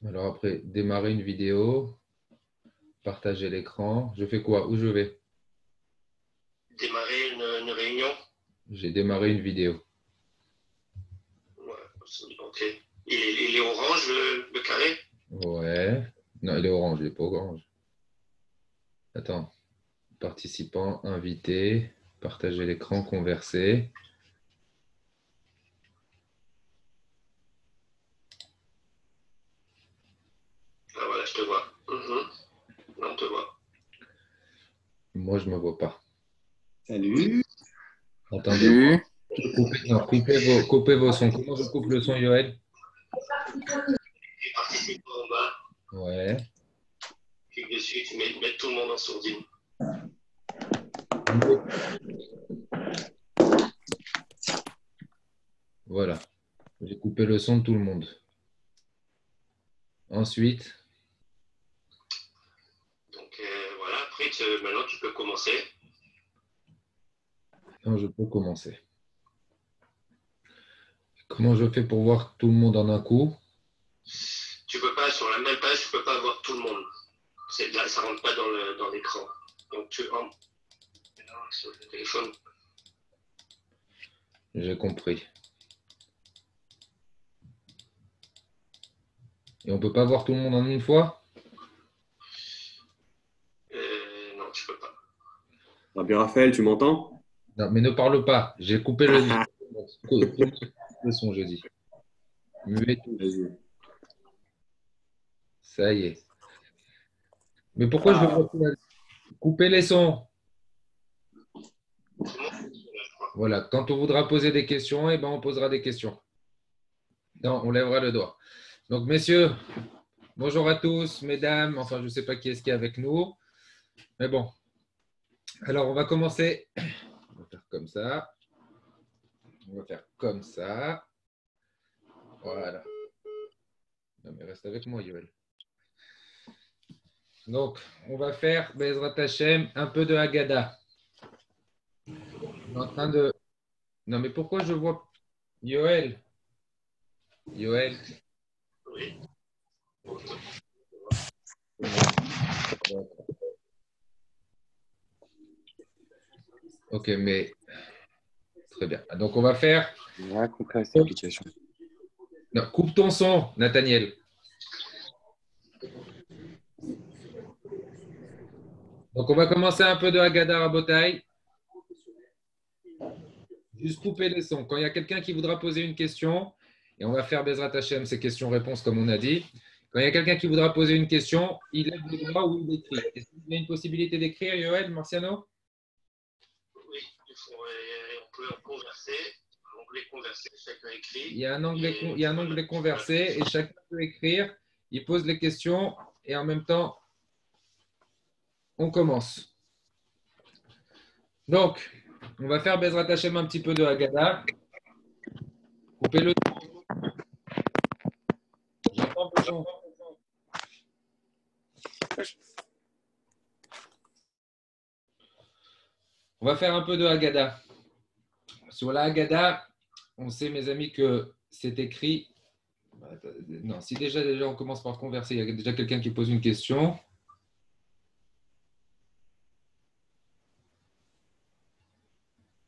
Alors après, démarrer une vidéo, partager l'écran. Je fais quoi? Où je vais? Démarrer une réunion. J'ai démarré une vidéo. Ouais, ok. Il est orange, le carré? Ouais. Non, il est orange, il n'est pas orange. Attends. Participants, invités, partager l'écran, converser. Ah voilà, je te vois. Là, on te voit. Moi, je ne me vois pas. Salut. Attendez. Salut. Non, coupez vos sons. Comment je coupe le son, Yoël? Et participants en bas, Ouais. clique dessus, tu mets tout le monde en sourdine. Voilà. J'ai coupé le son de tout le monde. Ensuite, Donc voilà, après, maintenant tu peux commencer. non, je peux commencer. Comment je fais pour voir tout le monde en un coup? Tu peux pas, sur la même page, tu peux pas voir tout le monde. Là, ça rentre pas dans l'écran. Donc tu en sur le téléphone. J'ai compris. Et on peut pas voir tout le monde en une fois? Non, tu peux pas. Rabbi Raphaël, tu m'entends? Non, mais ne parle pas. J'ai coupé le son, je dis. Muet tout. Vas-y. Ça y est. Mais pourquoi je Ah, veux couper les sons? C'est bon? Là, je crois. Voilà. Quand on voudra poser des questions, eh ben, on posera des questions. Non, on lèvera le doigt. Donc, messieurs, bonjour à tous, mesdames. Enfin, je ne sais pas qui est-ce qui est avec nous. Mais bon. Alors, on va commencer. On va faire comme ça. On va faire comme ça. Voilà. Non, mais reste avec moi, Yoel. Donc, on va faire, Bezrat Hashem, un peu de Haggadah. On est en train de. Non, mais pourquoi je vois. Yoel. Yoel. Oui. Ok, mais très bien. Donc, on va faire. ouais, compris cette application. Non, coupe ton son, Nathaniel. Donc, on va commencer un peu de Haggadah Rabotai. Juste couper les sons. Quand il y a quelqu'un qui voudra poser une question, et on va faire Bezrat Hashem, ces questions-réponses, comme on a dit. Quand il y a quelqu'un qui voudra poser une question, il lève le doigt ou il écrit. Est-ce qu'il y a une possibilité d'écrire, Yoel, Marciano? Oui, on peut en converser. L'onglet converser, chacun écrit. Il y a il y a un onglet conversé et chacun peut écrire. Il pose les questions et en même temps, on commence. Donc, on va faire Bezrat Hashem un petit peu de Haggadah. Coupez le son. J'entends le son. On va faire un peu de Haggadah. Sur la Haggadah, on sait, mes amis, que c'est écrit. Non, si déjà on commence par converser, il y a déjà quelqu'un qui pose une question.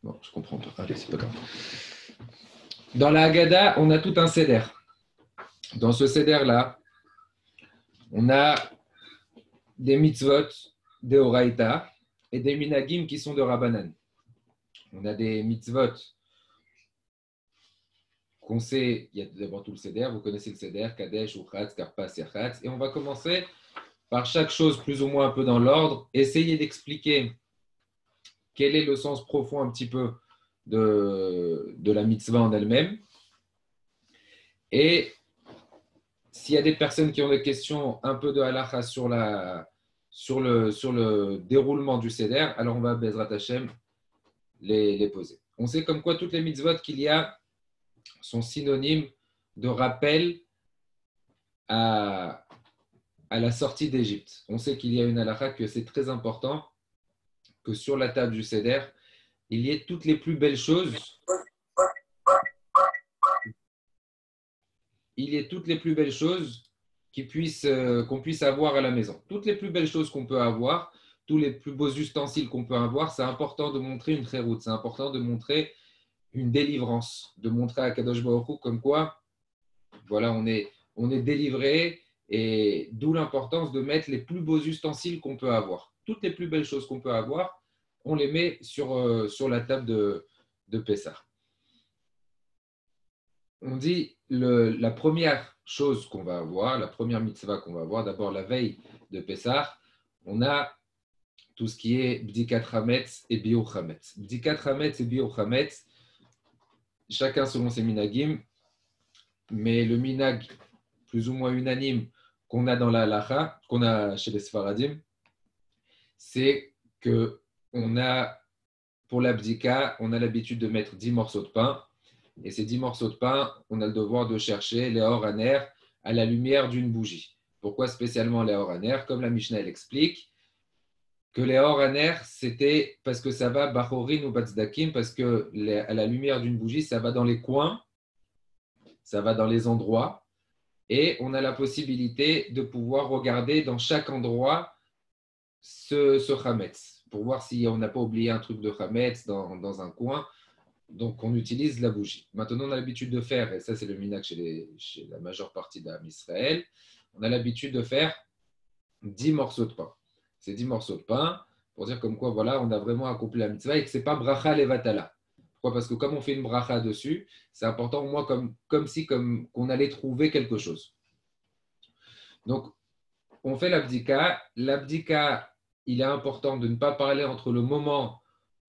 Bon, je comprends pas. Allez, c'est pas grave. Dans la Haggadah, on a tout un seder. Dans ce seder-là, on a des mitzvot, des oraïta et des minagim qui sont de Rabbanan. On a des mitzvot qu'on sait, il y a d'abord tout le seder, vous connaissez le seder, Kadesh, Uchatz, Karpas, Yachatz, et on va commencer par chaque chose plus ou moins un peu dans l'ordre, essayer d'expliquer quel est le sens profond un petit peu de la mitzvah en elle-même. Et s'il y a des personnes qui ont des questions un peu de halacha sur le déroulement du seder, alors on va, Bezrat Hashem, les poser. On sait comme quoi toutes les mitzvot qu'il y a sont synonymes de rappel à la sortie d'Égypte. On sait qu'il y a une halakha que c'est très important que sur la table du seder, il y ait toutes les plus belles choses. Il y ait toutes les plus belles choses qu'on puisse avoir à la maison. Toutes les plus belles choses qu'on peut avoir, tous les plus beaux ustensiles qu'on peut avoir, c'est important de montrer une tréroute, c'est important de montrer une délivrance, de montrer à Kadosh Baruch Hu comme quoi, voilà, on est délivré, et d'où l'importance de mettre les plus beaux ustensiles qu'on peut avoir. Toutes les plus belles choses qu'on peut avoir, on les met sur la table de Pessah. On dit la première chose qu'on va avoir, la première mitzvah qu'on va avoir, d'abord la veille de Pessah, on a tout ce qui est Bdikat Hametz et Biur Hametz. Bdikat Hametz et Biur Hametz, chacun selon ses minagim, mais le minag plus ou moins unanime qu'on a dans la halacha, qu'on a chez les Sfaradim, c'est que pour l'abdika, on a l'habitude de mettre 10 morceaux de pain. Et ces 10 morceaux de pain, on a le devoir de chercher les or aner à la lumière d'une bougie. Pourquoi spécialement les or aner? Comme la Mishnah explique, que les or aner, c'était parce que ça va bachorin ou batzdakim, parce que à la lumière d'une bougie, ça va dans les coins, ça va dans les endroits, et on a la possibilité de pouvoir regarder dans chaque endroit ce chametz, pour voir si on n'a pas oublié un truc de chametz dans un coin. Donc, on utilise la bougie. Maintenant, on a l'habitude de faire, et ça, c'est le minhag chez la majeure partie d'Am Israël, on a l'habitude de faire 10 morceaux de pain. Ces 10 morceaux de pain, pour dire comme quoi, voilà, on a vraiment accompli la mitzvah et que ce n'est pas bracha levatala. Pourquoi? Parce que comme on fait une bracha dessus, c'est important, au moins, comme si qu'on allait trouver quelque chose. Donc, on fait l'abdika. L'abdika, il est important de ne pas parler entre le moment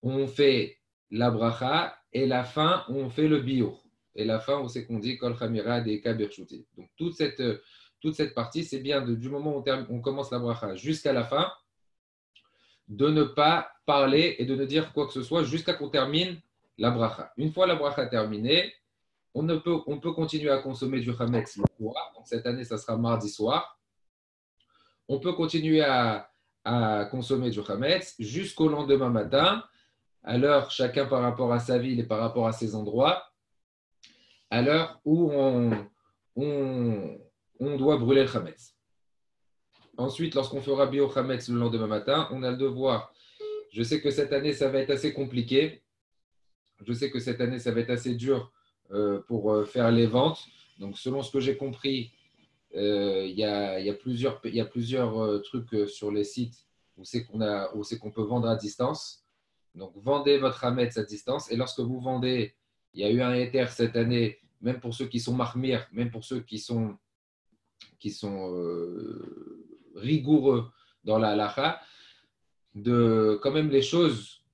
où on fait la bracha et la fin où on fait le bio. Et la fin, on sait qu'on dit kol chamira de kabirchuti. Donc toute cette partie, c'est bien du moment où on commence la bracha jusqu'à la fin, de ne pas parler et de ne dire quoi que ce soit jusqu'à qu'on termine la bracha. Une fois la bracha terminée, on peut continuer à consommer du chametz le soir. Donc cette année, ça sera mardi soir. On peut continuer à consommer du chametz jusqu'au lendemain matin, à l'heure, chacun par rapport à sa ville et par rapport à ses endroits, à l'heure où on doit brûler le chametz. Ensuite, lorsqu'on fera bio chametz le lendemain matin, on a le devoir. Je sais que cette année, ça va être assez compliqué. Je sais que cette année, ça va être assez dur pour faire les ventes. Donc, selon ce que j'ai compris, il y a plusieurs trucs sur les sites où c'est qu'on peut vendre à distance. Donc, vendez votre hametz à distance. Et lorsque vous vendez, il y a eu un éther cette année, même pour ceux qui sont marmir, même pour ceux qui sont rigoureux dans la halacha, de quand même les choses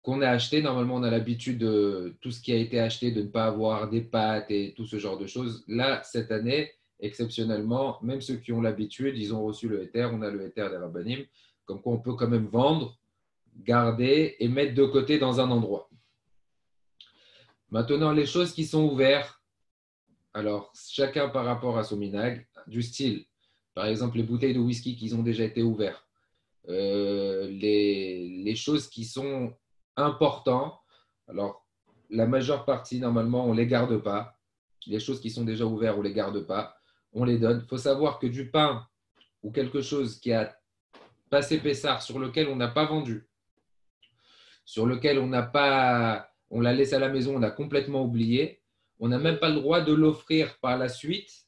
qu'on a achetées. Normalement, on a l'habitude de tout ce qui a été acheté, de ne pas avoir des pâtes et tout ce genre de choses. Là, cette année, exceptionnellement, même ceux qui ont l'habitude, ils ont reçu le éther. On a le éther des rabbanim, comme quoi on peut quand même vendre, garder et mettre de côté dans un endroit. Maintenant, les choses qui sont ouvertes, alors chacun par rapport à son minag, du style, par exemple les bouteilles de whisky qui ont déjà été ouvertes, les choses qui sont importantes, alors la majeure partie, normalement, on ne les garde pas. Les choses qui sont déjà ouvertes, on ne les garde pas, on les donne. Il faut savoir que du pain ou quelque chose qui a passé Pessar, sur lequel on n'a pas vendu, sur lequel on l'a laissé à la maison, on a complètement oublié, on n'a même pas le droit de l'offrir par la suite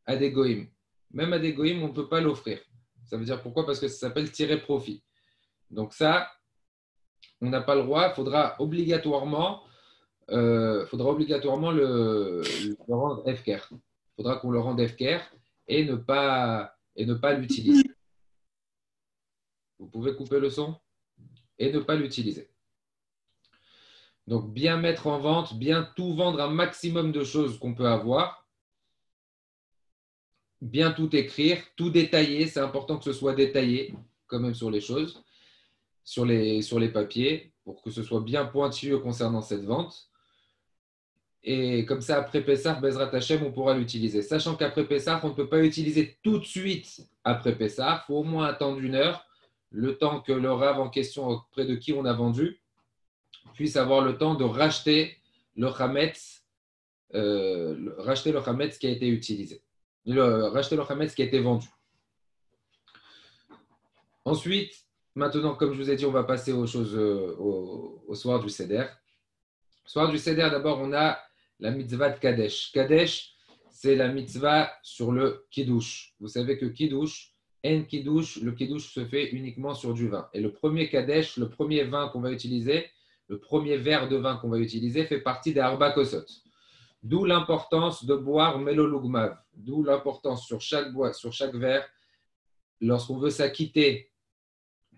à des goïms. Même à des goïms, on ne peut pas l'offrir. Ça veut dire pourquoi? Parce que ça s'appelle tirer profit. Donc ça, on n'a pas le droit. Il faudra obligatoirement le rendre efker. Il faudra qu'on le rende efker et ne pas l'utiliser. Vous pouvez couper le son et ne pas l'utiliser. Donc, bien mettre en vente, bien tout vendre, un maximum de choses qu'on peut avoir. Bien tout écrire, tout détailler. C'est important que ce soit détaillé, quand même, sur les choses, sur les papiers, pour que ce soit bien pointilleux concernant cette vente. Et comme ça, après Pessah, Bezrat Hashem, on pourra l'utiliser. Sachant qu'après Pessah, on ne peut pas l'utiliser tout de suite après Pessah. Il faut au moins attendre 1 heure, le temps que le rave en question, auprès de qui on a vendu, puisse avoir le temps de racheter le chametz qui a été utilisé. racheter le Hametz qui a été vendu. Ensuite, maintenant, comme je vous ai dit, on va passer aux choses au soir du Seder. Au soir du Seder, d'abord, on a la mitzvah de Kadesh. Kadesh, c'est la mitzvah sur le Kiddush. Vous savez que Kiddush, le Kiddush se fait uniquement sur du vin. Et le premier Kadesh, le premier vin qu'on va utiliser, le premier verre de vin qu'on va utiliser, fait partie des Arba Kosot. D'où l'importance de boire Melolugmav. D'où l'importance sur chaque verre, lorsqu'on veut s'acquitter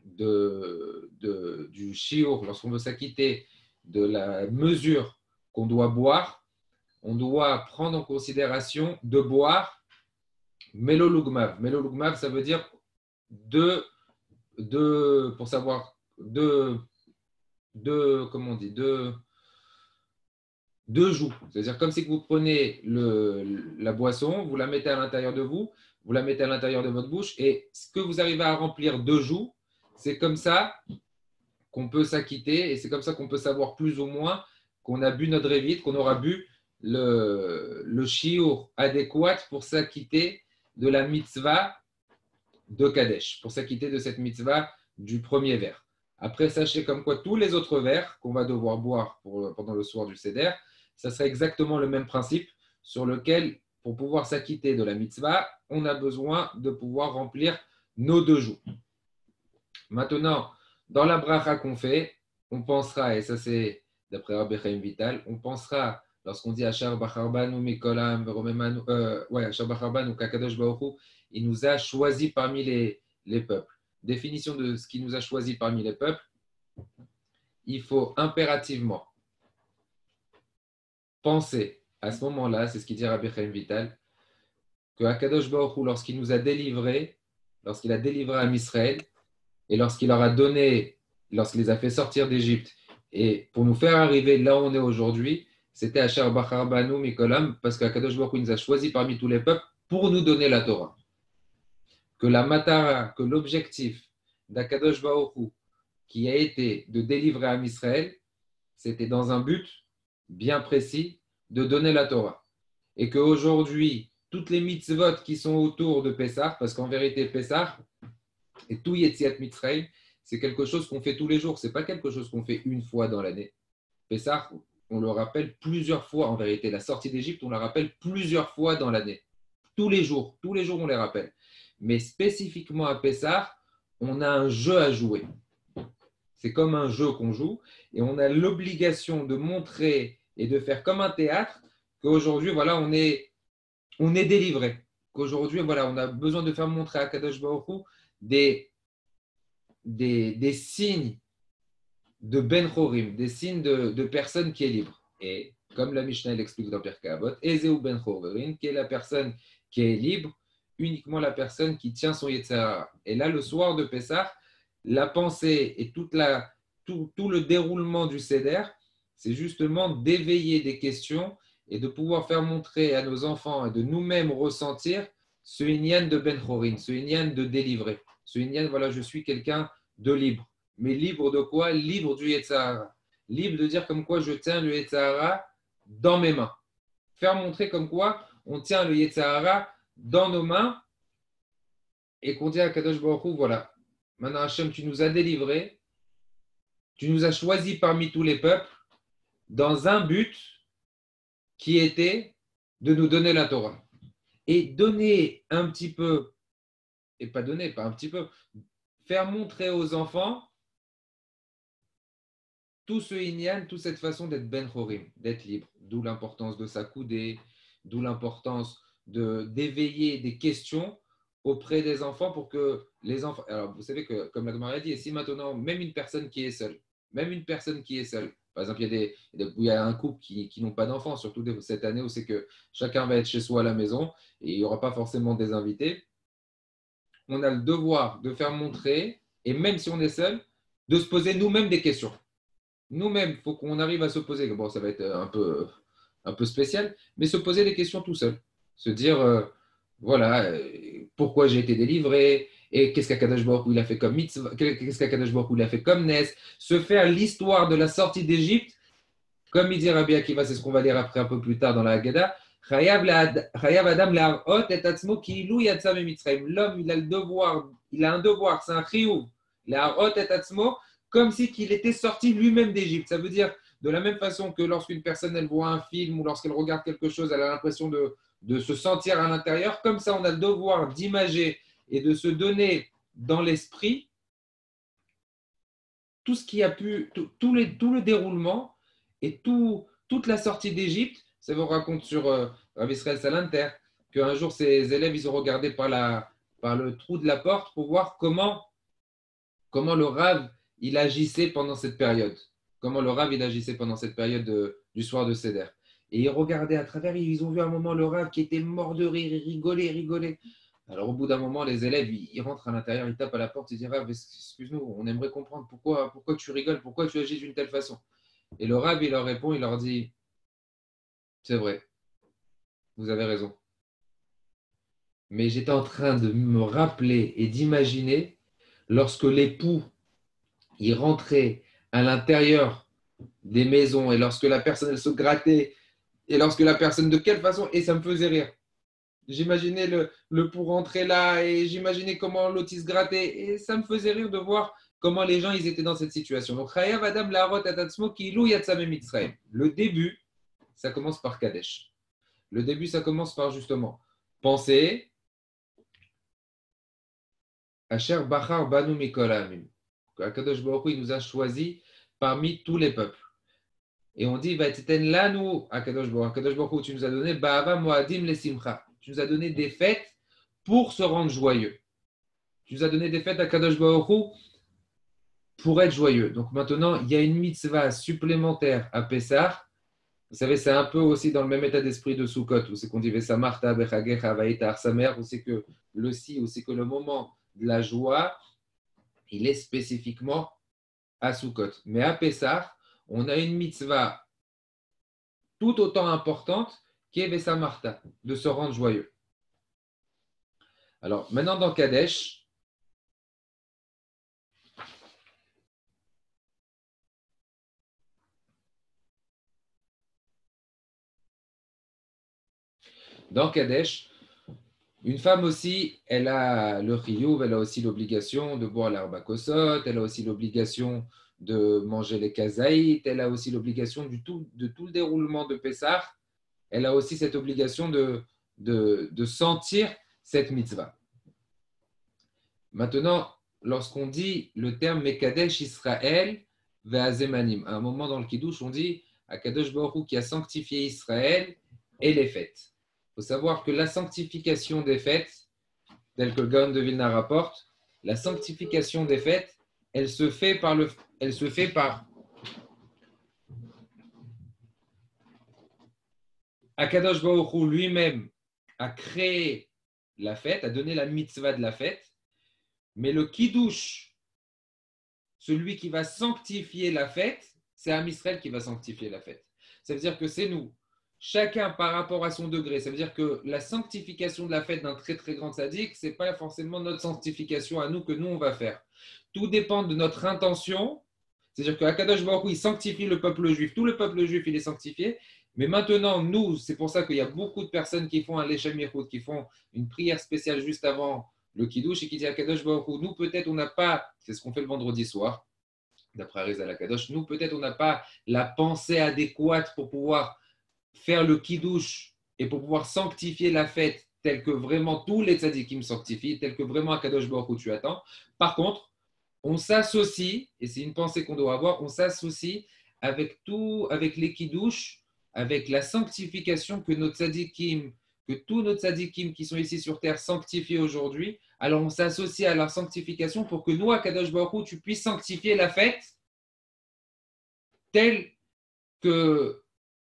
du shiur, lorsqu'on veut s'acquitter de la mesure qu'on doit boire, on doit prendre en considération de boire Melolugmav. Melolugmav, ça veut dire pour savoir, comment on dit, deux joues. C'est-à-dire comme si vous prenez la boisson, vous la mettez à l'intérieur de vous, vous la mettez à l'intérieur de votre bouche, et ce que vous arrivez à remplir deux joues, c'est comme ça qu'on peut s'acquitter, et c'est comme ça qu'on peut savoir plus ou moins qu'on a bu notre révite, qu'on aura bu le shiur adéquat pour s'acquitter de la mitzvah de Kadesh, pour s'acquitter de cette mitzvah du premier verre. Après, sachez comme quoi tous les autres verres qu'on va devoir boire pendant le soir du Seder, ça serait exactement le même principe sur lequel, pour pouvoir s'acquitter de la mitzvah, on a besoin de pouvoir remplir nos deux joues. Maintenant, dans la bracha qu'on fait, on pensera, et ça c'est d'après Rabbi Chaim Vital, on pensera, lorsqu'on dit Achar Bacharbanu Mikolam, Achar Bacharbanu Kakadosh Baruch Hu, il nous a choisi parmi les peuples. Définition de ce qui nous a choisi parmi les peuples, il faut impérativement penser à ce moment-là, c'est ce qu'il dit Rabbi Chaim Vital, que Akadosh Baruch Hu, lorsqu'il nous a délivrés, lorsqu'il a délivré à Israël, et lorsqu'il leur a donné, lorsqu'il les a fait sortir d'Égypte, et pour nous faire arriver là où on est aujourd'hui, c'était Asher Bachar Banu Mikolam, parce qu'Akadosh Baruch Hu nous a choisis parmi tous les peuples pour nous donner la Torah. Que la matara, que l'objectif d'Akadosh Baruch Hu, qui a été de délivrer à Israël, c'était dans un but bien précis de donner la Torah. Et qu'aujourd'hui, toutes les mitzvot qui sont autour de Pessah, parce qu'en vérité, Pessah et tout Yetziat Mitzrayim, c'est quelque chose qu'on fait tous les jours. Ce n'est pas quelque chose qu'on fait une fois dans l'année. Pessah, on le rappelle plusieurs fois. En vérité, la sortie d'Égypte, on la rappelle plusieurs fois dans l'année. Tous les jours, on les rappelle. Mais spécifiquement à Pessah, on a un jeu à jouer. C'est comme un jeu qu'on joue et on a l'obligation de montrer et de faire comme un théâtre qu'aujourd'hui, voilà, on est délivré. Qu'aujourd'hui, voilà, on a besoin de faire montrer à Kadosh Baruch Hu des signes de Ben Chorim, des signes de personne qui est libre. Et comme la Mishnah l'explique dans Pirkei Avot, Ezeu Ben Chorim, qui est la personne qui est libre, uniquement la personne qui tient son Yetzer Hara. Et là, le soir de Pessah, la pensée et tout le déroulement du Seder, c'est justement d'éveiller des questions et de pouvoir faire montrer à nos enfants et de nous-mêmes ressentir ce inyan de Ben Chorin, ce inyan de délivré. Ce inyan, voilà, je suis quelqu'un de libre. Mais libre de quoi? Libre du Yetzer Hara. Libre de dire comme quoi je tiens le Yetzer Hara dans mes mains. Faire montrer comme quoi on tient le Yetzer Hara dans nos mains et qu'on dit à Kadosh Baruch Hu, voilà, maintenant Hachem, tu nous as délivrés, tu nous as choisis parmi tous les peuples dans un but qui était de nous donner la Torah. Et donner un petit peu, et pas donner, pas un petit peu, faire montrer aux enfants tout ce inyan, toute cette façon d'être Ben Chorim, d'être libre. D'où l'importance de s'accouder, d'où l'importance d'éveiller des questions auprès des enfants pour que les enfants… Alors, vous savez que, comme la Gemara a dit, et si maintenant, même une personne qui est seule, par exemple, il y a un couple qui n'ont pas d'enfants, surtout cette année où c'est que chacun va être chez soi à la maison et il n'y aura pas forcément des invités, on a le devoir de faire montrer, et même si on est seul, de se poser nous-mêmes des questions. Nous-mêmes, il faut qu'on arrive à se poser, bon, ça va être un peu spécial, mais se poser des questions tout seul. Se dire, pourquoi j'ai été délivré, et qu'est-ce qu'Akadosh Baruch Hu il a fait comme mitzvah, qu'est-ce qu'Akadosh Baruch Hu il a fait comme nes, se faire l'histoire de la sortie d'Égypte, comme il dit Rabbi Akiva, c'est ce qu'on va lire après un peu plus tard dans la Haggadah, Chayav Adam le'arot et atzmo ki'ilu yatsa miMitzrayim. L'homme, il a un devoir, c'est un chiyuv, le'arot et atzmo, comme si qu'il était sorti lui-même d'Égypte. Ça veut dire, de la même façon que lorsqu'une personne elle voit un film ou lorsqu'elle regarde quelque chose, elle a l'impression de se sentir à l'intérieur, comme ça on a le devoir d'imager et de se donner dans l'esprit tout ce qui a pu, tout le déroulement et toute la sortie d'Égypte. Ça vous raconte sur Rav Israël Salanter qu'un jour ses élèves ils ont regardé par le trou de la porte pour voir comment le Rav il agissait pendant cette période. Comment le Rav il agissait pendant cette période du soir de Seder. Et ils regardaient à travers, ils ont vu un moment le Rav qui était mort de rire, il rigolait. Alors au bout d'un moment, les élèves, ils rentrent à l'intérieur, ils tapent à la porte, ils disent Rav, excuse-nous, on aimerait comprendre pourquoi tu rigoles, pourquoi tu agis d'une telle façon. Et le Rav, il leur répond, il leur dit c'est vrai, vous avez raison. Mais j'étais en train de me rappeler et d'imaginer lorsque l'époux il rentrait à l'intérieur des maisons et lorsque la personne elle se grattait et lorsque la personne de quelle façon, et ça me faisait rire. J'imaginais le pour rentrer là et j'imaginais comment l'autre il se grattait et ça me faisait rire de voir comment les gens ils étaient dans cette situation. Donc Chayav Adam La'arot Atatzmo Ki'ilu Yatsa miMitzrayim. Le début, ça commence par Kadesh. Le début, ça commence par justement penser Asher Bachar Banu Mikol Ha'amim. Akadosh Baruch Hu, il nous a choisis parmi tous les peuples. Et on dit, là, nous, Akadosh Baruch Hu, tu nous as donné Ba'ava Moadim le Simcha. Tu nous as donné des fêtes pour se rendre joyeux. Tu nous as donné des fêtes à Akadosh Baruch Hu pour être joyeux. Donc maintenant, il y a une mitzvah supplémentaire à Pessah. Vous savez, c'est un peu aussi dans le même état d'esprit de Sukkot, où c'est qu'on dit Vesamarta Bechagecha Vaïta Arsamer, où c'est que le moment de la joie, il est spécifiquement à Sukkot. Mais à Pessah, on a une mitzvah tout autant importante qui est Vesamarta, de se rendre joyeux. Alors, maintenant dans Kadesh, une femme aussi, elle a le chiyuv, elle a aussi l'obligation de boire l'herbe kosot, elle a aussi l'obligation de manger les kazaït, elle a aussi l'obligation de tout le déroulement de Pessah, elle a aussi cette obligation de sentir cette mitzvah. Maintenant, lorsqu'on dit le terme Mekadesh Israël ve'azemanim, à un moment dans le Kiddush, on dit Akadosh Baruch Hu qui a sanctifié Israël et les fêtes. Il faut savoir que la sanctification des fêtes, telle que le Gaon de Vilna rapporte, la sanctification des fêtes, elle se fait par Akadosh Baruch Hu lui-même a créé la fête, a donné la mitzvah de la fête, mais le kiddush, celui qui va sanctifier la fête, c'est Am Israël qui va sanctifier la fête. Ça veut dire que c'est nous, chacun par rapport à son degré. Ça veut dire que la sanctification de la fête d'un très très grand tzaddik, ce n'est pas forcément notre sanctification à nous que nous on va faire. Tout dépend de notre intention. C'est-à-dire que Akadosh Baruch Hu, il sanctifie le peuple juif. Tout le peuple juif, il est sanctifié. Mais maintenant, nous, c'est pour ça qu'il y a beaucoup de personnes qui font un Leshem Yichud, qui font une prière spéciale juste avant le Kiddush et qui disent à Akadosh Baruch Hu, nous peut-être on n'a pas, c'est ce qu'on fait le vendredi soir, d'après Arizal Akadosh, nous peut-être on n'a pas la pensée adéquate pour pouvoir faire le Kiddush et pour pouvoir sanctifier la fête telle que vraiment tous les tzadikim sanctifient, telle que vraiment Akadosh Baruch Hu tu attends. Par contre, on s'associe, et c'est une pensée qu'on doit avoir, on s'associe avec les Kiddush, avec la sanctification que tous nos tzadikim qui sont ici sur terre sanctifient aujourd'hui. Alors on s'associe à leur sanctification pour que nous, à Kadosh Baruch Hu, tu puisses sanctifier la fête telle que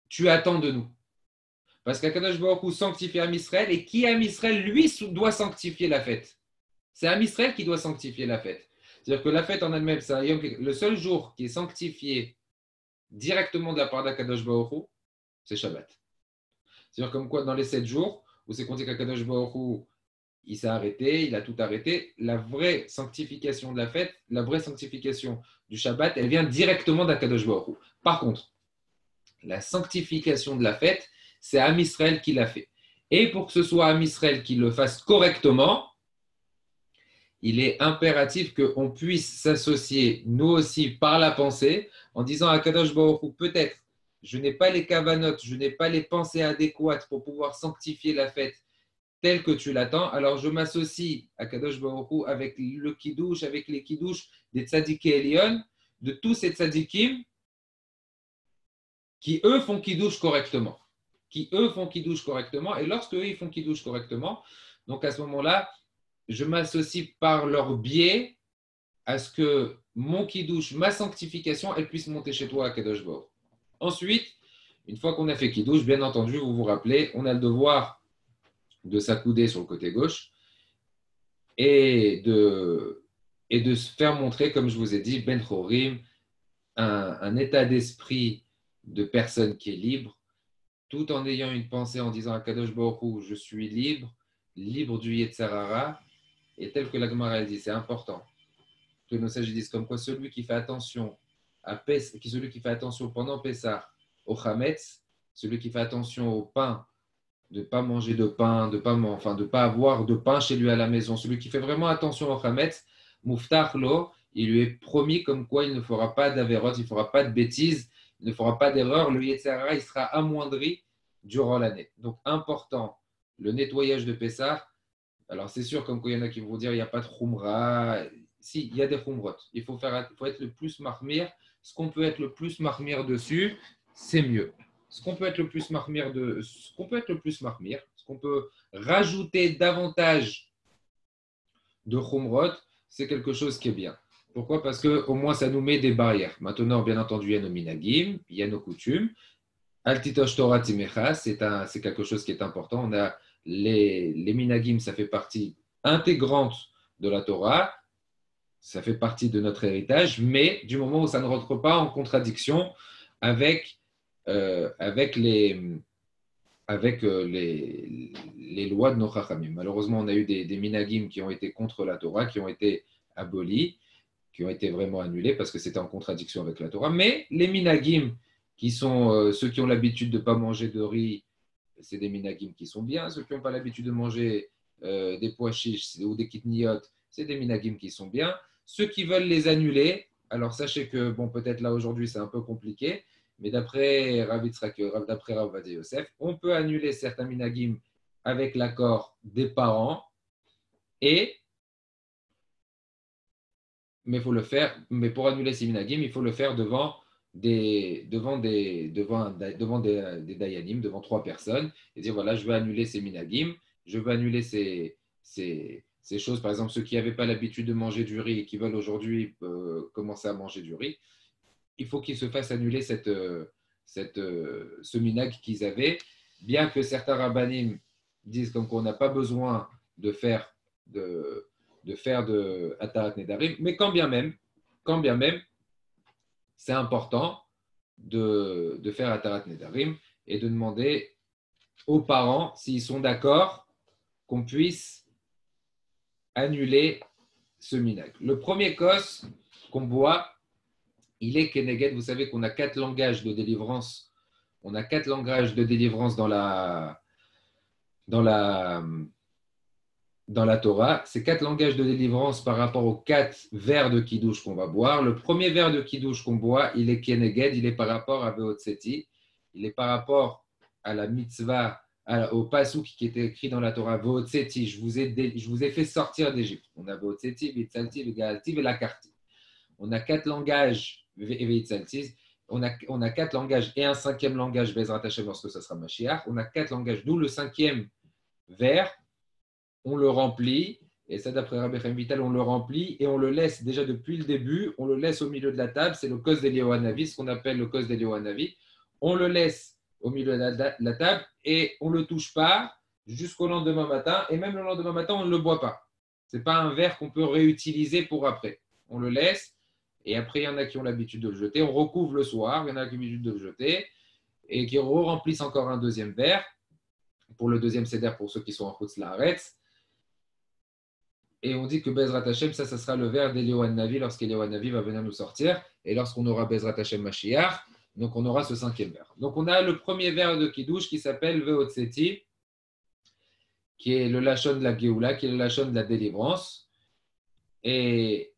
tu attends de nous. Parce qu'Akadosh Baruch Hu sanctifie Am Israël, et qui Am Israël, lui, doit sanctifier la fête. C'est Am Israël qui doit sanctifier la fête. C'est-à-dire que la fête en elle-même, c'est le seul jour qui est sanctifié directement de la part d'Akadosh Baruch Hu, c'est Shabbat. C'est-à-dire comme quoi dans les 7 jours, où c'est qu'on dit qu'Akadosh Baruch Hu, il s'est arrêté, il a tout arrêté, la vraie sanctification de la fête, la vraie sanctification du Shabbat, elle vient directement d'Akadosh Baruch Hu. Par contre, la sanctification de la fête, c'est Am Israël qui l'a fait. Et pour que ce soit Am Israël qui le fasse correctement, il est impératif qu'on puisse s'associer, nous aussi, par la pensée, en disant à Kadosh Baruch Hu, peut-être, je n'ai pas les kavanotes, je n'ai pas les pensées adéquates pour pouvoir sanctifier la fête telle que tu l'attends, alors je m'associe à Kadosh Baruch Hu avec le kiddush, avec les kiddush des tzadikés Elion, de tous ces tzadikim qui, eux, font kiddush correctement. Et lorsque eux, ils font kiddush correctement, donc à ce moment-là, je m'associe par leur biais à ce que mon kiddush, ma sanctification, elle puisse monter chez toi à Kadosh Baruch. Ensuite, une fois qu'on a fait kiddush, bien entendu, vous vous rappelez, on a le devoir de s'accouder sur le côté gauche et de se faire montrer, comme je vous ai dit, Ben Chorim, un état d'esprit de personne qui est libre, tout en ayant une pensée en disant à Kadosh Baruch Hu, je suis libre du Yetzer Hara. Et tel que la Gemara dit, c'est important que nos sages disent comme quoi celui qui fait attention pendant Pessah au Chametz, celui qui fait attention au pain, de ne pas manger de pain, de pas avoir de pain chez lui à la maison, celui qui fait vraiment attention au Chametz, Muftach lo, il lui est promis comme quoi il ne fera pas d'avérot, il ne fera pas de bêtises, il ne fera pas d'erreur, le Yetzer Hara, il sera amoindri durant l'année. Donc important, le nettoyage de Pessah. Alors, c'est sûr, comme il y en a qui vont dire, il n'y a pas de khumra. Si, il y a des khumrot. Il faut être le plus marmire. Ce qu'on peut être le plus marmire dessus, c'est mieux. Ce qu'on peut rajouter davantage de khumrot, c'est quelque chose qui est bien. Pourquoi? Parce qu'au moins, ça nous met des barrières. Maintenant, bien entendu, il y a nos minagim, il y a nos coutumes. Altitosh Torah Timecha, c'est quelque chose qui est important. On a les minagim, ça fait partie intégrante de la Torah, ça fait partie de notre héritage, mais du moment où ça ne rentre pas en contradiction avec les lois de nos chachamim. Malheureusement, on a eu des minagim qui ont été contre la Torah, qui ont été abolis, qui ont été vraiment annulés parce que c'était en contradiction avec la Torah. Mais les minagim, qui sont ceux qui ont l'habitude de ne pas manger de riz, c'est des minagim qui sont bien. Ceux qui n'ont pas l'habitude de manger des pois chiches ou des kitniot, c'est des minagim qui sont bien. Ceux qui veulent les annuler, alors sachez que, bon, peut-être là aujourd'hui c'est un peu compliqué, mais d'après Rav Ovadia Yosef, on peut annuler certains minagim avec l'accord des parents, mais faut le faire. Mais pour annuler ces minagim, il faut le faire devant des dayanim, devant 3 personnes, et dire voilà, je veux annuler ces minagim, je veux annuler ces choses. Par exemple, ceux qui n'avaient pas l'habitude de manger du riz et qui veulent aujourd'hui commencer à manger du riz, il faut qu'ils se fassent annuler ce minag qu'ils avaient, bien que certains rabbanim disent comme qu'on n'a pas besoin de faire de Atarat Nedarim, mais quand bien même, c'est important de faire Atarat Nedarim et de demander aux parents s'ils sont d'accord qu'on puisse annuler ce minag. Le premier kos qu'on boit, il est Keneged. Vous savez qu'on a 4 langages de délivrance. On a 4 langages de délivrance dans la Torah. Ces 4 langages de délivrance par rapport aux 4 verres de kiddush qu'on va boire. Le premier verre de kiddush qu'on boit, il est Keneged, il est par rapport à Veotseti, il est par rapport à la mitzvah, au pasuk qui était écrit dans la Torah, Veotseti, je vous ai fait sortir d'Égypte. On a Veotseti, Vitzalti, Vegalti, Velakarti. On a 4 langages, Vitzalti. On a 4 langages et un 5e langage, Bezrat Hashem, lorsque ça sera Mashiach. On a 4 langages, d'où le 5e verre. On le remplit, et ça d'après Rabbi Chaim Vital, on le remplit et on le laisse déjà depuis le début, on le laisse au milieu de la table, c'est le kos d'Eliyahu Hanavi, ce qu'on appelle le kos d'Eliyahu Hanavi. On le laisse au milieu de la table et on ne le touche pas jusqu'au lendemain matin, et même le lendemain matin, on ne le boit pas. Ce n'est pas un verre qu'on peut réutiliser pour après. On le laisse, et après, il y en a qui ont l'habitude de le jeter, on recouvre le soir, il y en a qui ont l'habitude de le jeter, et qui remplissent encore un 2e verre, pour le 2e seder pour ceux qui sont en Chutz La'aretz. Et on dit que Bezrat Hashem, ça sera le verre d'Eliyahu Hanavi lorsqu'Eliyahu Hanavi va venir nous sortir. Et lorsqu'on aura Bezrat Hashem Mashiach, Donc, on aura ce cinquième vers. Donc, on a le premier vers de Kiddush qui s'appelle Veotseti, qui est le lachon de la Géoula, qui est le lachon de la délivrance. Et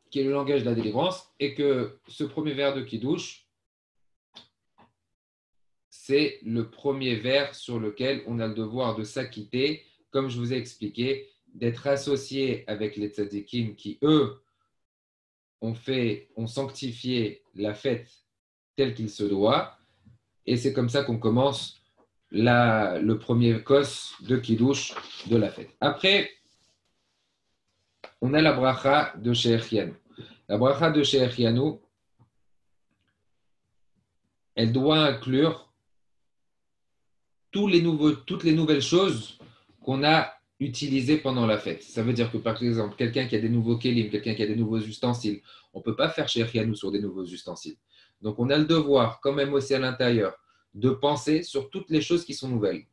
qui est le langage de la délivrance, et que ce premier vers de Kiddush, c'est le premier vers sur lequel on a le devoir de s'acquitter, comme je vous ai expliqué, d'être associé avec les tzadikim qui, eux, ont sanctifié la fête telle qu'il se doit, et c'est comme ça qu'on commence le premier kos de Kiddush de la fête. Après, on a la bracha de She'echianu. La bracha de She'echianu, elle doit inclure toutes les nouvelles choses qu'on a utilisées pendant la fête. Ça veut dire que, par exemple, quelqu'un qui a des nouveaux kelim, quelqu'un qui a des nouveaux ustensiles, on ne peut pas faire She'echianu sur des nouveaux ustensiles. Donc, on a le devoir, quand même aussi à l'intérieur, de penser sur toutes les choses qui sont nouvelles.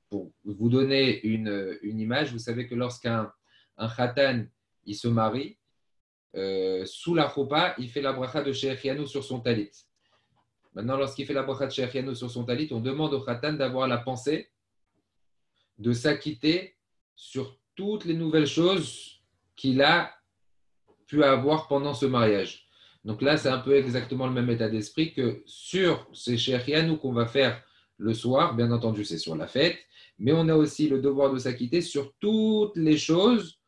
Pour vous donner une image, vous savez que lorsqu'un khatan il se marie, sous la choupa, il fait la bracha de She'echianu sur son talit. Maintenant, lorsqu'il fait la bracha de She'echianu sur son talit, on demande au khatan d'avoir la pensée de s'acquitter sur toutes les nouvelles choses qu'il a pu avoir pendant ce mariage. Donc là, c'est un peu exactement le même état d'esprit que sur ces She'echianu qu'on va faire le soir, bien entendu, c'est sur la fête, mais on a aussi le devoir de s'acquitter sur toutes les choses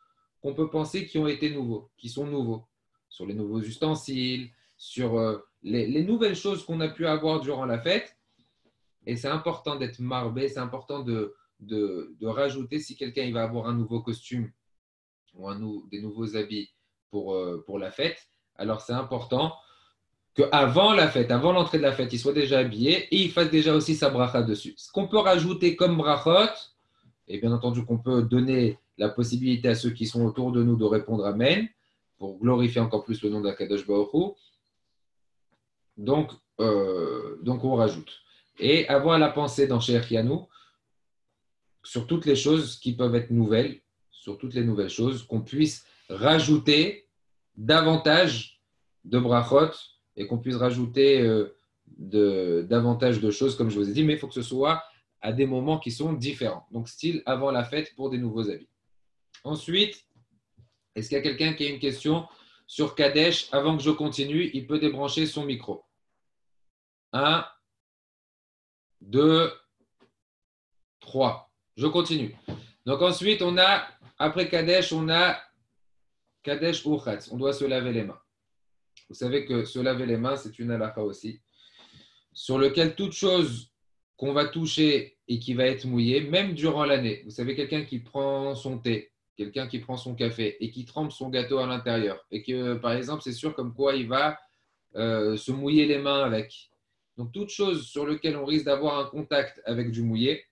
qu'on peut penser qui ont été nouveaux, qui sont nouveaux, sur les nouveaux ustensiles, sur les nouvelles choses qu'on a pu avoir durant la fête. Et c'est important d'être marbé, c'est important de rajouter, si quelqu'un il va avoir un nouveau costume ou des nouveaux habits pour la fête, alors c'est important qu'avant la fête, avant l'entrée de la fête, il soit déjà habillé et il fasse déjà aussi sa bracha dessus. Ce qu'on peut rajouter comme brachot, et bien entendu qu'on peut donner la possibilité à ceux qui sont autour de nous de répondre Amen, pour glorifier encore plus le nom d'Akadosh Baruch Hu. Donc, on rajoute. Et avoir la pensée dans She'echianu sur toutes les choses qui peuvent être nouvelles, sur toutes les nouvelles choses, qu'on puisse rajouter davantage de brachot et qu'on puisse rajouter davantage de choses, comme je vous ai dit, mais il faut que ce soit à des moments qui sont différents. Donc, style avant la fête pour des nouveaux habits. Ensuite, est-ce qu'il y a quelqu'un qui a une question sur Kadesh? Avant que je continue, il peut débrancher son micro. 1, 2, 3. Je continue. Donc ensuite, après Kadesh, on a Kadesh Uchatz. On doit se laver les mains. Vous savez que se laver les mains, c'est une halakha aussi, sur lequel toute chose qu'on va toucher et qui va être mouillée, même durant l'année. Vous savez, quelqu'un qui prend son thé, quelqu'un qui prend son café et qui trempe son gâteau à l'intérieur, et que, par exemple, c'est sûr comme quoi il va se mouiller les mains avec. Donc, toute chose sur laquelle on risque d'avoir un contact avec du mouillé,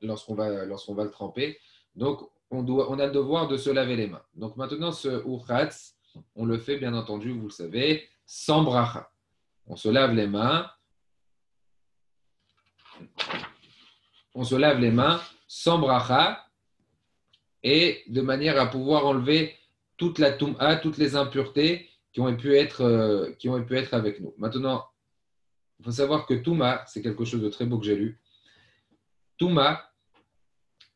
lorsqu'on va le tremper, donc on a le devoir de se laver les mains. Donc, maintenant, ce uchatz, on le fait, bien entendu, vous le savez, sans bracha. On se lave les mains. On se lave les mains sans bracha et de manière à pouvoir enlever toute la toum'a, toutes les impuretés qui ont pu être avec nous. Maintenant, il faut savoir que toum'a, c'est quelque chose de très beau que j'ai lu. Toum'a,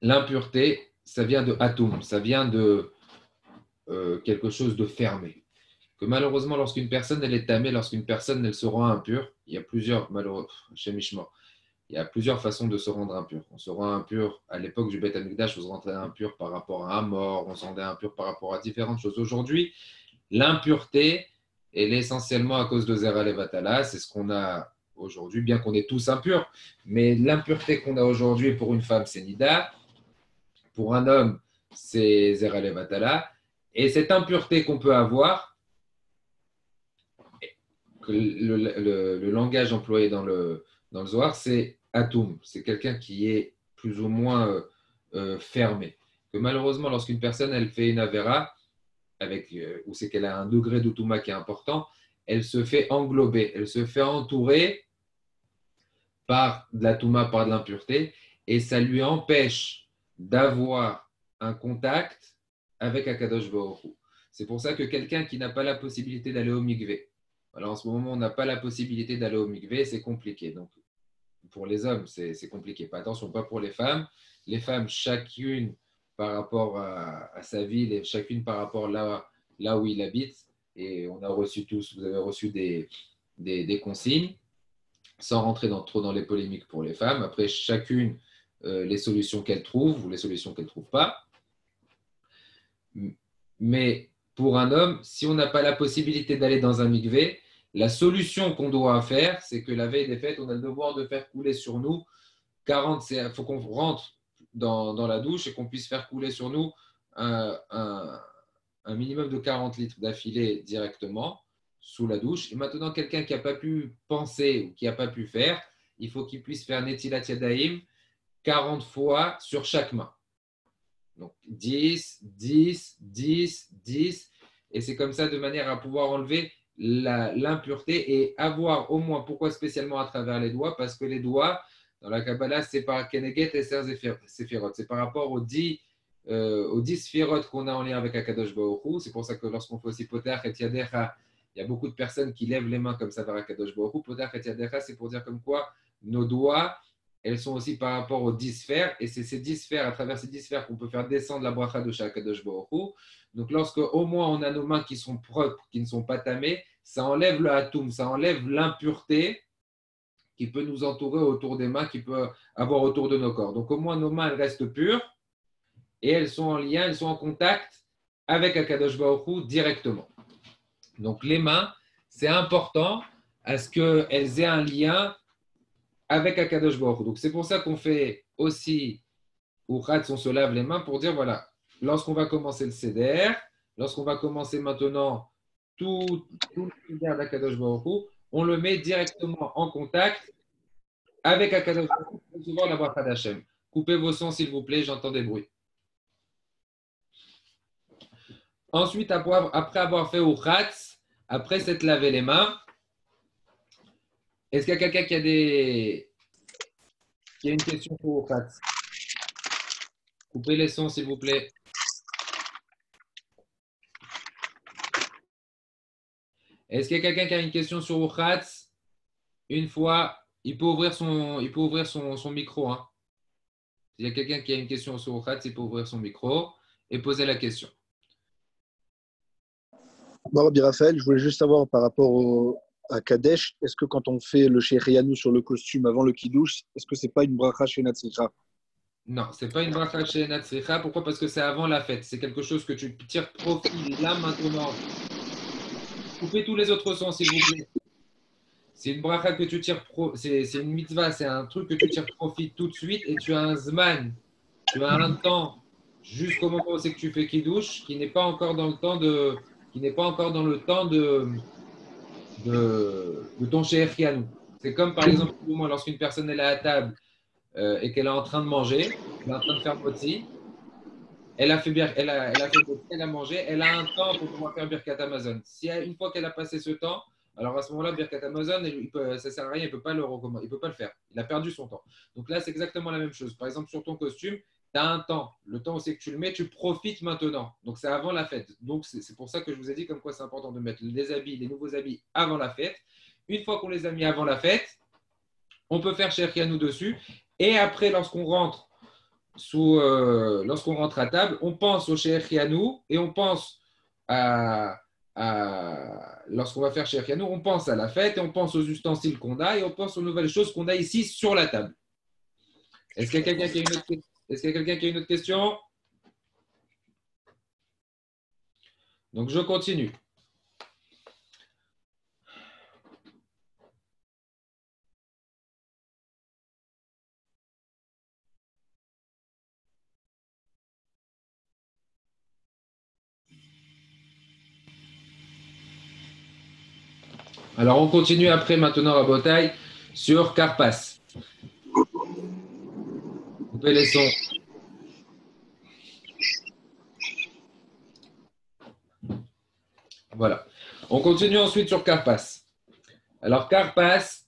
l'impureté, ça vient de atum, ça vient de quelque chose de fermé. Que malheureusement, lorsqu'une personne elle est tamée, lorsqu'une personne elle se rend impure, il y a plusieurs, il y a plusieurs façons de se rendre impur. On se rend impur à l'époque du Beth Amikdash, on se rendait impur par rapport à un mort, on se rendait impur par rapport à différentes choses. Aujourd'hui, l'impureté, elle est essentiellement à cause de Zera Levatala, c'est ce qu'on a aujourd'hui, bien qu'on est tous impurs, mais l'impureté qu'on a aujourd'hui pour une femme, c'est Nida, pour un homme, c'est Zera Levatala, et cette impureté qu'on peut avoir, le langage employé dans le Zohar, c'est Atum. C'est quelqu'un qui est plus ou moins fermé. Que malheureusement, lorsqu'une personne elle fait une Avera, ou c'est qu'elle a un degré de Touma qui est important, elle se fait englober, elle se fait entourer par de la Touma, par de l'impureté, et ça lui empêche d'avoir un contact avec Akadosh Baruch Hu. C'est pour ça que quelqu'un qui n'a pas la possibilité d'aller au mikvé, alors en ce moment, on n'a pas la possibilité d'aller au mikvé, c'est compliqué. Donc, pour les hommes, c'est compliqué. Pas attention, pas pour les femmes. Les femmes, chacune par rapport à sa ville et chacune par rapport là où il habite. Et on a reçu tous, vous avez reçu des consignes, sans rentrer trop dans les polémiques pour les femmes. Après, chacune, les solutions qu'elle trouve ou les solutions qu'elle ne trouve pas. Mais pour un homme, si on n'a pas la possibilité d'aller dans un mikvé, la solution qu'on doit faire, c'est que la veille des fêtes, on a le devoir de faire couler sur nous 40, il faut qu'on rentre dans la douche et qu'on puisse faire couler sur nous un minimum de 40 litres d'affilée directement sous la douche. Et maintenant, quelqu'un qui n'a pas pu penser ou qui n'a pas pu faire, il faut qu'il puisse faire Netilat Yadayim 40 fois sur chaque main. Donc 10, 10, 10, 10. Et c'est comme ça de manière à pouvoir enlever l'impureté et avoir au moins, pourquoi spécialement à travers les doigts? Parce que les doigts, dans la Kabbalah, c'est par Keneget et Ser Séphirot. C'est par rapport aux 10 Séphirot qu'on a en lien avec Akadosh Baruch Hu. C'est pour ça que lorsqu'on fait aussi Poter et Yadecha, il y a beaucoup de personnes qui lèvent les mains comme ça vers Akadosh Baruch Hu. Poter et Yadecha, c'est pour dire comme quoi nos doigts, elles sont aussi par rapport aux 10 sphères. Et c'est ces 10 sphères, à travers ces 10 sphères, qu'on peut faire descendre la bracha de chaque Akadosh Baruch Hu. Donc, lorsque au moins on a nos mains qui sont propres, qui ne sont pas tamées, ça enlève le hatoum, ça enlève l'impureté qui peut nous entourer autour des mains, qui peut avoir autour de nos corps. Donc, au moins nos mains, elles restent pures et elles sont en lien, elles sont en contact avec Akadosh Baruch Hu directement. Donc, les mains, c'est important à ce qu'elles aient un lien avec Akadosh Baruch Hu. Donc, c'est pour ça qu'on fait aussi Uchatz, on se lave les mains pour dire, voilà, lorsqu'on va commencer le Seder, lorsqu'on va commencer maintenant tout le Seder d'Akadosh Baruch Hu, on le met directement en contact avec Akadosh Baruch Hu pour recevoir la bracha d'Hachem. Coupez vos sons, s'il vous plaît, j'entends des bruits. Ensuite, après avoir fait Uchatz, après s'être lavé les mains, est-ce qu'il y a quelqu'un qui a une question pour Uchatz? Coupez les sons, s'il vous plaît. Est-ce qu'il y a quelqu'un qui a une question sur Uchatz? Une fois, il peut ouvrir son micro. Hein. S'il y a quelqu'un qui a une question sur Uchatz, il peut ouvrir son micro et poser la question. Bon, Rabbi Raphaël, je voulais juste savoir par rapport à Kadesh, est-ce que quand on fait le Shechianu sur le costume avant le Kiddush, est-ce que ce n'est pas une bracha chez Natsricha? Non, ce n'est pas une bracha chez Natsricha. Pourquoi? Parce que c'est avant la fête. C'est quelque chose que tu tires profit là maintenant. Coupez tous les autres sons, s'il vous plaît. C'est une bracha que tu tires c'est une mitzvah, c'est un truc que tu tires profit tout de suite et tu as un zman, tu as un temps jusqu'au moment où c'est que tu fais kiddush qui n'est pas encore dans le temps de ton shechianu. C'est comme par exemple lorsqu'une personne est à la table et qu'elle est en train de manger, elle est en train de faire motzi, elle a fait motzi, elle a mangé, elle a un temps pour pouvoir faire birkat Amazon. Si une fois qu'elle a passé ce temps, alors à ce moment-là, birkat Amazon, ça ne sert à rien, il ne peut pas le faire. Il a perdu son temps. Donc là, c'est exactement la même chose. Par exemple, sur ton costume, tu as un temps. Le temps où c'est que tu le mets, tu profites maintenant. Donc c'est avant la fête. Donc c'est pour ça que je vous ai dit comme quoi c'est important de mettre les nouveaux habits avant la fête. Une fois qu'on les a mis avant la fête, on peut faire Shechianu dessus. Et après, lorsqu'on rentre à table, on pense au Shechianu et on pense lorsqu'on va faire Shechianu, on pense à la fête et on pense aux ustensiles qu'on a et on pense aux nouvelles choses qu'on a ici sur la table. Est-ce qu'il y a quelqu'un qui a une autre question? Donc, je continue. Alors, on continue après maintenant à Botaï sur Karpas. Coupez les sons. Voilà. On continue ensuite sur Karpas. Alors, Karpas,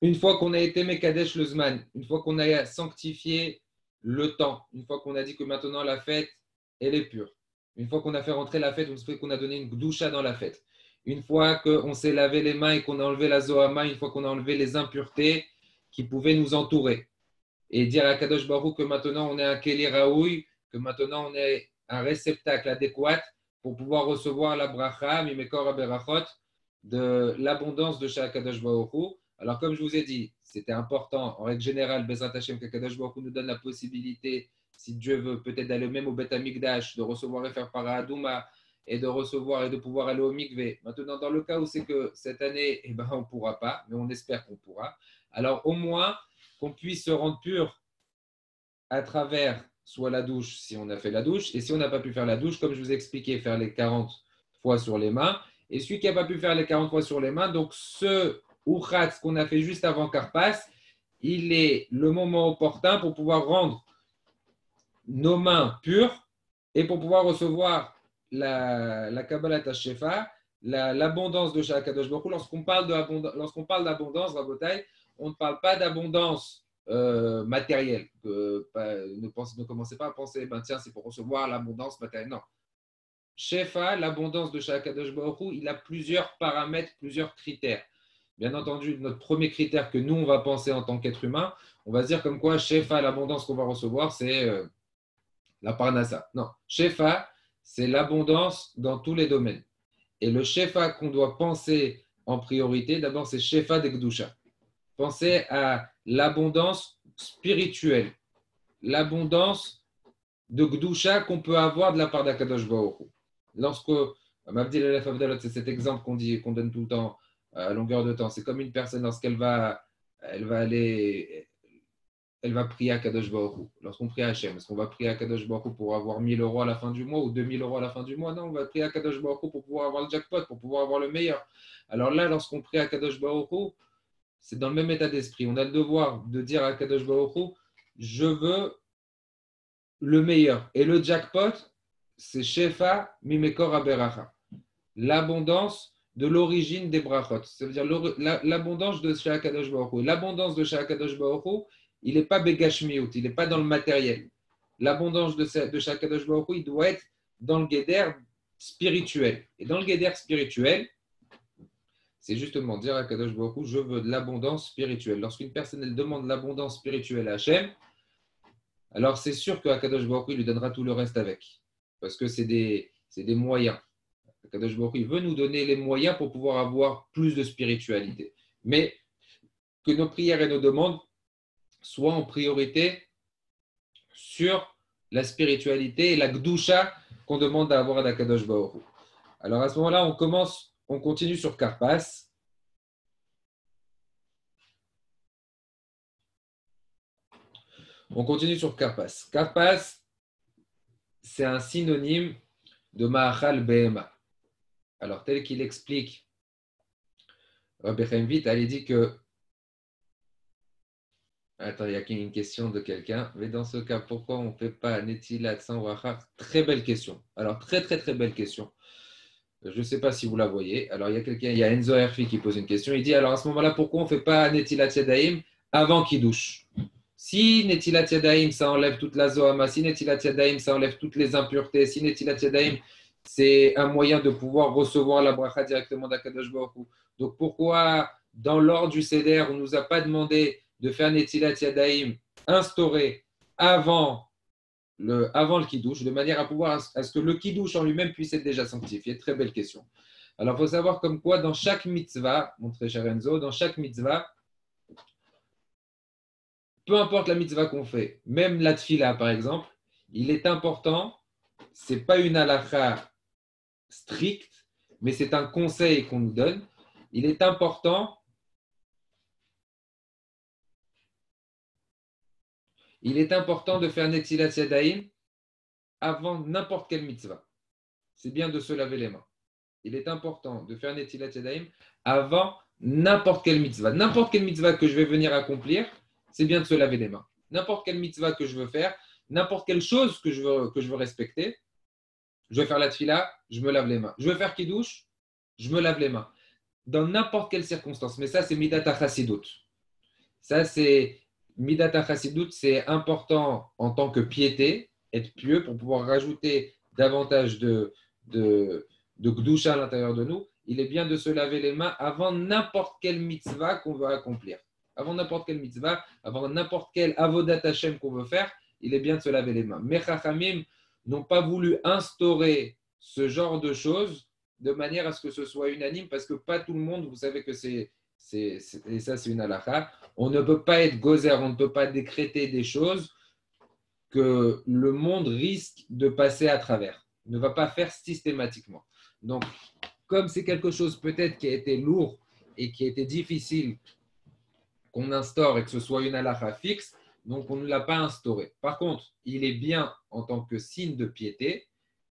une fois qu'on a été Mekadesh le Zman, une fois qu'on a sanctifié le temps, une fois qu'on a dit que maintenant la fête, elle est pure, Une fois qu'on a fait rentrer la fête, une fois qu'on a donné une doucha dans la fête, une fois qu'on s'est lavé les mains et qu'on a enlevé la zohama, une fois qu'on a enlevé les impuretés qui pouvaient nous entourer, et dire à Kadosh Baruch que maintenant on est un Keli Raoui, que maintenant on est un réceptacle adéquat pour pouvoir recevoir la bracha, Mimekor Aberachot, de l'abondance de chaque Kadosh Baruch. Alors, comme je vous ai dit, c'était important, en règle générale, Bezrat Hashem, que Kadosh Baruch nous donne la possibilité, si Dieu veut, peut-être d'aller même au Beth Amikdash, de recevoir et faire para Adouma, et de recevoir et de pouvoir aller au Mikvé. Maintenant, dans le cas où c'est que cette année, on ne pourra pas, mais on espère qu'on pourra. Alors, au moins, qu'on puisse se rendre pur à travers soit la douche, si on a fait la douche, et si on n'a pas pu faire la douche, comme je vous ai expliqué, faire les 40 fois sur les mains. Et celui qui n'a pas pu faire les 40 fois sur les mains, donc ce Uchatz qu'on a fait juste avant Karpas, il est le moment opportun pour pouvoir rendre nos mains pures et pour pouvoir recevoir la Kabbalat HaShefa, l'abondance de Shah Kadosh Baruch Hu. Lorsqu'on parle d'abondance, Rabotai, on ne parle pas d'abondance matérielle. Ne commencez pas à penser, tiens, c'est pour recevoir l'abondance matérielle. Non. Shefa, l'abondance de Shah Kadosh Baruch Hu, il a plusieurs paramètres, plusieurs critères. Bien entendu, notre premier critère que nous, on va penser en tant qu'être humain, on va se dire comme quoi Shefa, l'abondance qu'on va recevoir, c'est la parnassa. Non, Shefa, c'est l'abondance dans tous les domaines. Et le Shefa qu'on doit penser en priorité, d'abord, c'est Shefa de Gdusha. Pensez à l'abondance spirituelle, l'abondance de Gdusha qu'on peut avoir de la part d'Akadosh Baruch Hu. Lorsque, Mabdil Elef Avdalot, c'est cet exemple qu'on donne tout le temps, à longueur de temps. C'est comme une personne, lorsqu'elle va prier à Kadosh Baruch Hu. Lorsqu'on prie à Hachem, est-ce qu'on va prier à Kadosh Baruch Hu pour avoir 1000 euros à la fin du mois ou 2000 euros à la fin du mois? Non, on va prier à Kadosh Baruch Hu pour pouvoir avoir le jackpot, pour pouvoir avoir le meilleur. Alors là, lorsqu'on prie à Kadosh Baruch Hu, c'est dans le même état d'esprit. On a le devoir de dire à Kadosh Baruch Hu, je veux le meilleur. Et le jackpot, c'est Shefa Mimekor Aberacha. L'abondance de l'origine des brachot. Ça veut dire l'abondance de Shah Kadosh Baruch Hu. L'abondance de Shah Kadosh Baruch Hu, il n'est pas begashmiut, il n'est pas dans le matériel. L'abondance de Shah Kadosh Baruch Hu, il doit être dans le guéder spirituel. Et dans le guéder spirituel, c'est justement dire à Kadosh Baruch Hu, je veux de l'abondance spirituelle. Lorsqu'une personne elle demande l'abondance spirituelle à Hachem, alors c'est sûr que Kadosh Baruch Hu lui donnera tout le reste avec. Parce que c'est des moyens. Kadosh Baruch Hu veut nous donner les moyens pour pouvoir avoir plus de spiritualité. Mais que nos prières et nos demandes soient en priorité sur la spiritualité et la gdusha qu'on demande à avoir à Kadosh Baruch Hu. Alors à ce moment-là, on continue sur Karpas. On continue sur Karpas. Karpas, c'est un synonyme de Ma'achal Behema. Alors, tel qu'il explique, Rabbi Chaim Vital, il dit que. Attends, il y a une question de quelqu'un. Mais dans ce cas, pourquoi on ne fait pas Netilat sans Bracha? Très belle question. Alors, très, très, très belle question. Je ne sais pas si vous la voyez. Alors, il y a Enzo Herfi qui pose une question. Il dit alors, à ce moment-là, pourquoi on ne fait pas Netilat Yadayim avant qu'il douche? Si Netilat Yadayim, ça enlève toute la Zohama, si Netilat Yadayim, ça enlève toutes les impuretés, si Netilat Yadayim, c'est un moyen de pouvoir recevoir la bracha directement d'Akadosh Baruch Hu. Donc pourquoi, dans l'ordre du Seder, on ne nous a pas demandé de faire Netilat Yadayim instauré avant le Kiddush, de manière à pouvoir à ce que le Kiddush en lui-même puisse être déjà sanctifié? Très belle question. Alors il faut savoir comme quoi, dans chaque mitzvah, mon très cher Enzo, dans chaque mitzvah, peu importe la mitzvah qu'on fait, même la tfila par exemple, il est important, ce n'est pas une halakha stricte, mais c'est un conseil qu'on nous donne. Il est important de faire Netilat Yadayim avant n'importe quelle mitzvah. C'est bien de se laver les mains. Il est important de faire Netilat Yadayim avant n'importe quelle mitzvah. N'importe quelle mitzvah que je vais venir accomplir, c'est bien de se laver les mains. N'importe quelle mitzvah que je veux faire, n'importe quelle chose que je veux respecter, je veux faire la tfila, je me lave les mains. Je veux faire kiddush, je me lave les mains. Dans n'importe quelle circonstance. Mais ça, c'est midat ha-chassidut. Ça, c'est midat ha-chassidut, c'est important en tant que piété, être pieux pour pouvoir rajouter davantage de Gdusha à l'intérieur de nous, il est bien de se laver les mains avant n'importe quelle mitzvah qu'on veut accomplir. Avant n'importe quelle mitzvah, avant n'importe quel avodat Hashem qu'on veut faire, il est bien de se laver les mains. Mais Chachamim n'ont pas voulu instaurer ce genre de choses de manière à ce que ce soit unanime, parce que pas tout le monde, vous savez que et ça c'est une halakha, on ne peut pas être gozer, on ne peut pas décréter des choses que le monde risque de passer à travers, ne va pas faire systématiquement. Donc, comme c'est quelque chose peut-être qui a été lourd et qui a été difficile qu'on instaure et que ce soit une halakha fixe, donc on ne l'a pas instauré. Par contre, il est bien en tant que signe de piété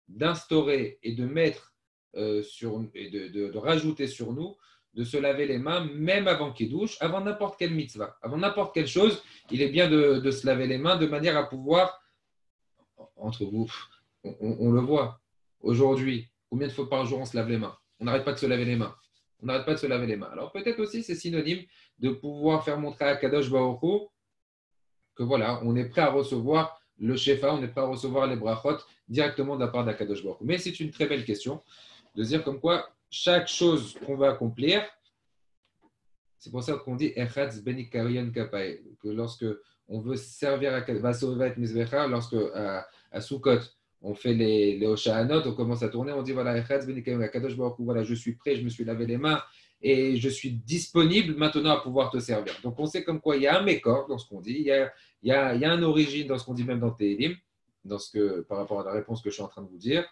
d'instaurer et de mettre de rajouter sur nous, de se laver les mains même avant Kiddush, avant n'importe quelle mitzvah, avant n'importe quelle chose, il est bien de se laver les mains de manière à pouvoir, entre vous, on le voit, aujourd'hui, combien de fois par jour on se lave les mains? On n'arrête pas de se laver les mains. On n'arrête pas de se laver les mains. Alors peut-être aussi c'est synonyme de pouvoir faire montrer à Kadosh Baruch Hu que voilà, on est prêt à recevoir le Shefa, on est prêt à recevoir les brachot directement de la part d'Akadosh Baruch Hu. Mais c'est une très belle question de dire comme quoi chaque chose qu'on va accomplir, c'est pour ça qu'on dit Echatz Benik Kariyan Kapae, que lorsque on veut servir à Vasovet Mizbecha, lorsque à Sukkot, on fait les Oshahanot, on commence à tourner, on dit voilà, Echatz Benik Kariyan Akadosh Baruch Hu, voilà, je suis prêt, je me suis lavé les mains et je suis disponible maintenant à pouvoir te servir. Donc on sait comme quoi il y a un mécor dans ce qu'on dit, il y a une origine dans ce qu'on dit même dans Tehilim, par rapport à la réponse que je suis en train de vous dire.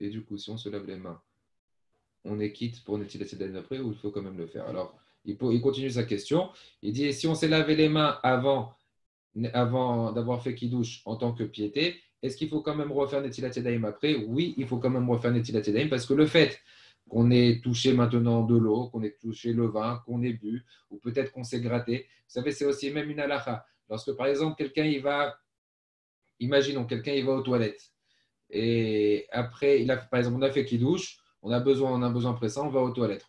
Et du coup, si on se lave les mains, on est quitte pour Netilat Yadayim après ou il faut quand même le faire? Alors, il continue sa question. Il dit, si on s'est lavé les mains avant d'avoir fait Kiddush en tant que piété, est-ce qu'il faut quand même refaire Netilat Yadayim après? Oui, il faut quand même refaire Netilat Yadayim parce que le fait qu'on ait touché maintenant de l'eau, qu'on ait touché le vin, qu'on ait bu, ou peut-être qu'on s'est gratté, vous savez, c'est aussi même une halakha. Lorsque, par exemple, imaginons, quelqu'un il va aux toilettes, et après, par exemple, on a fait Kiddush, on a un besoin pressant, on va aux toilettes,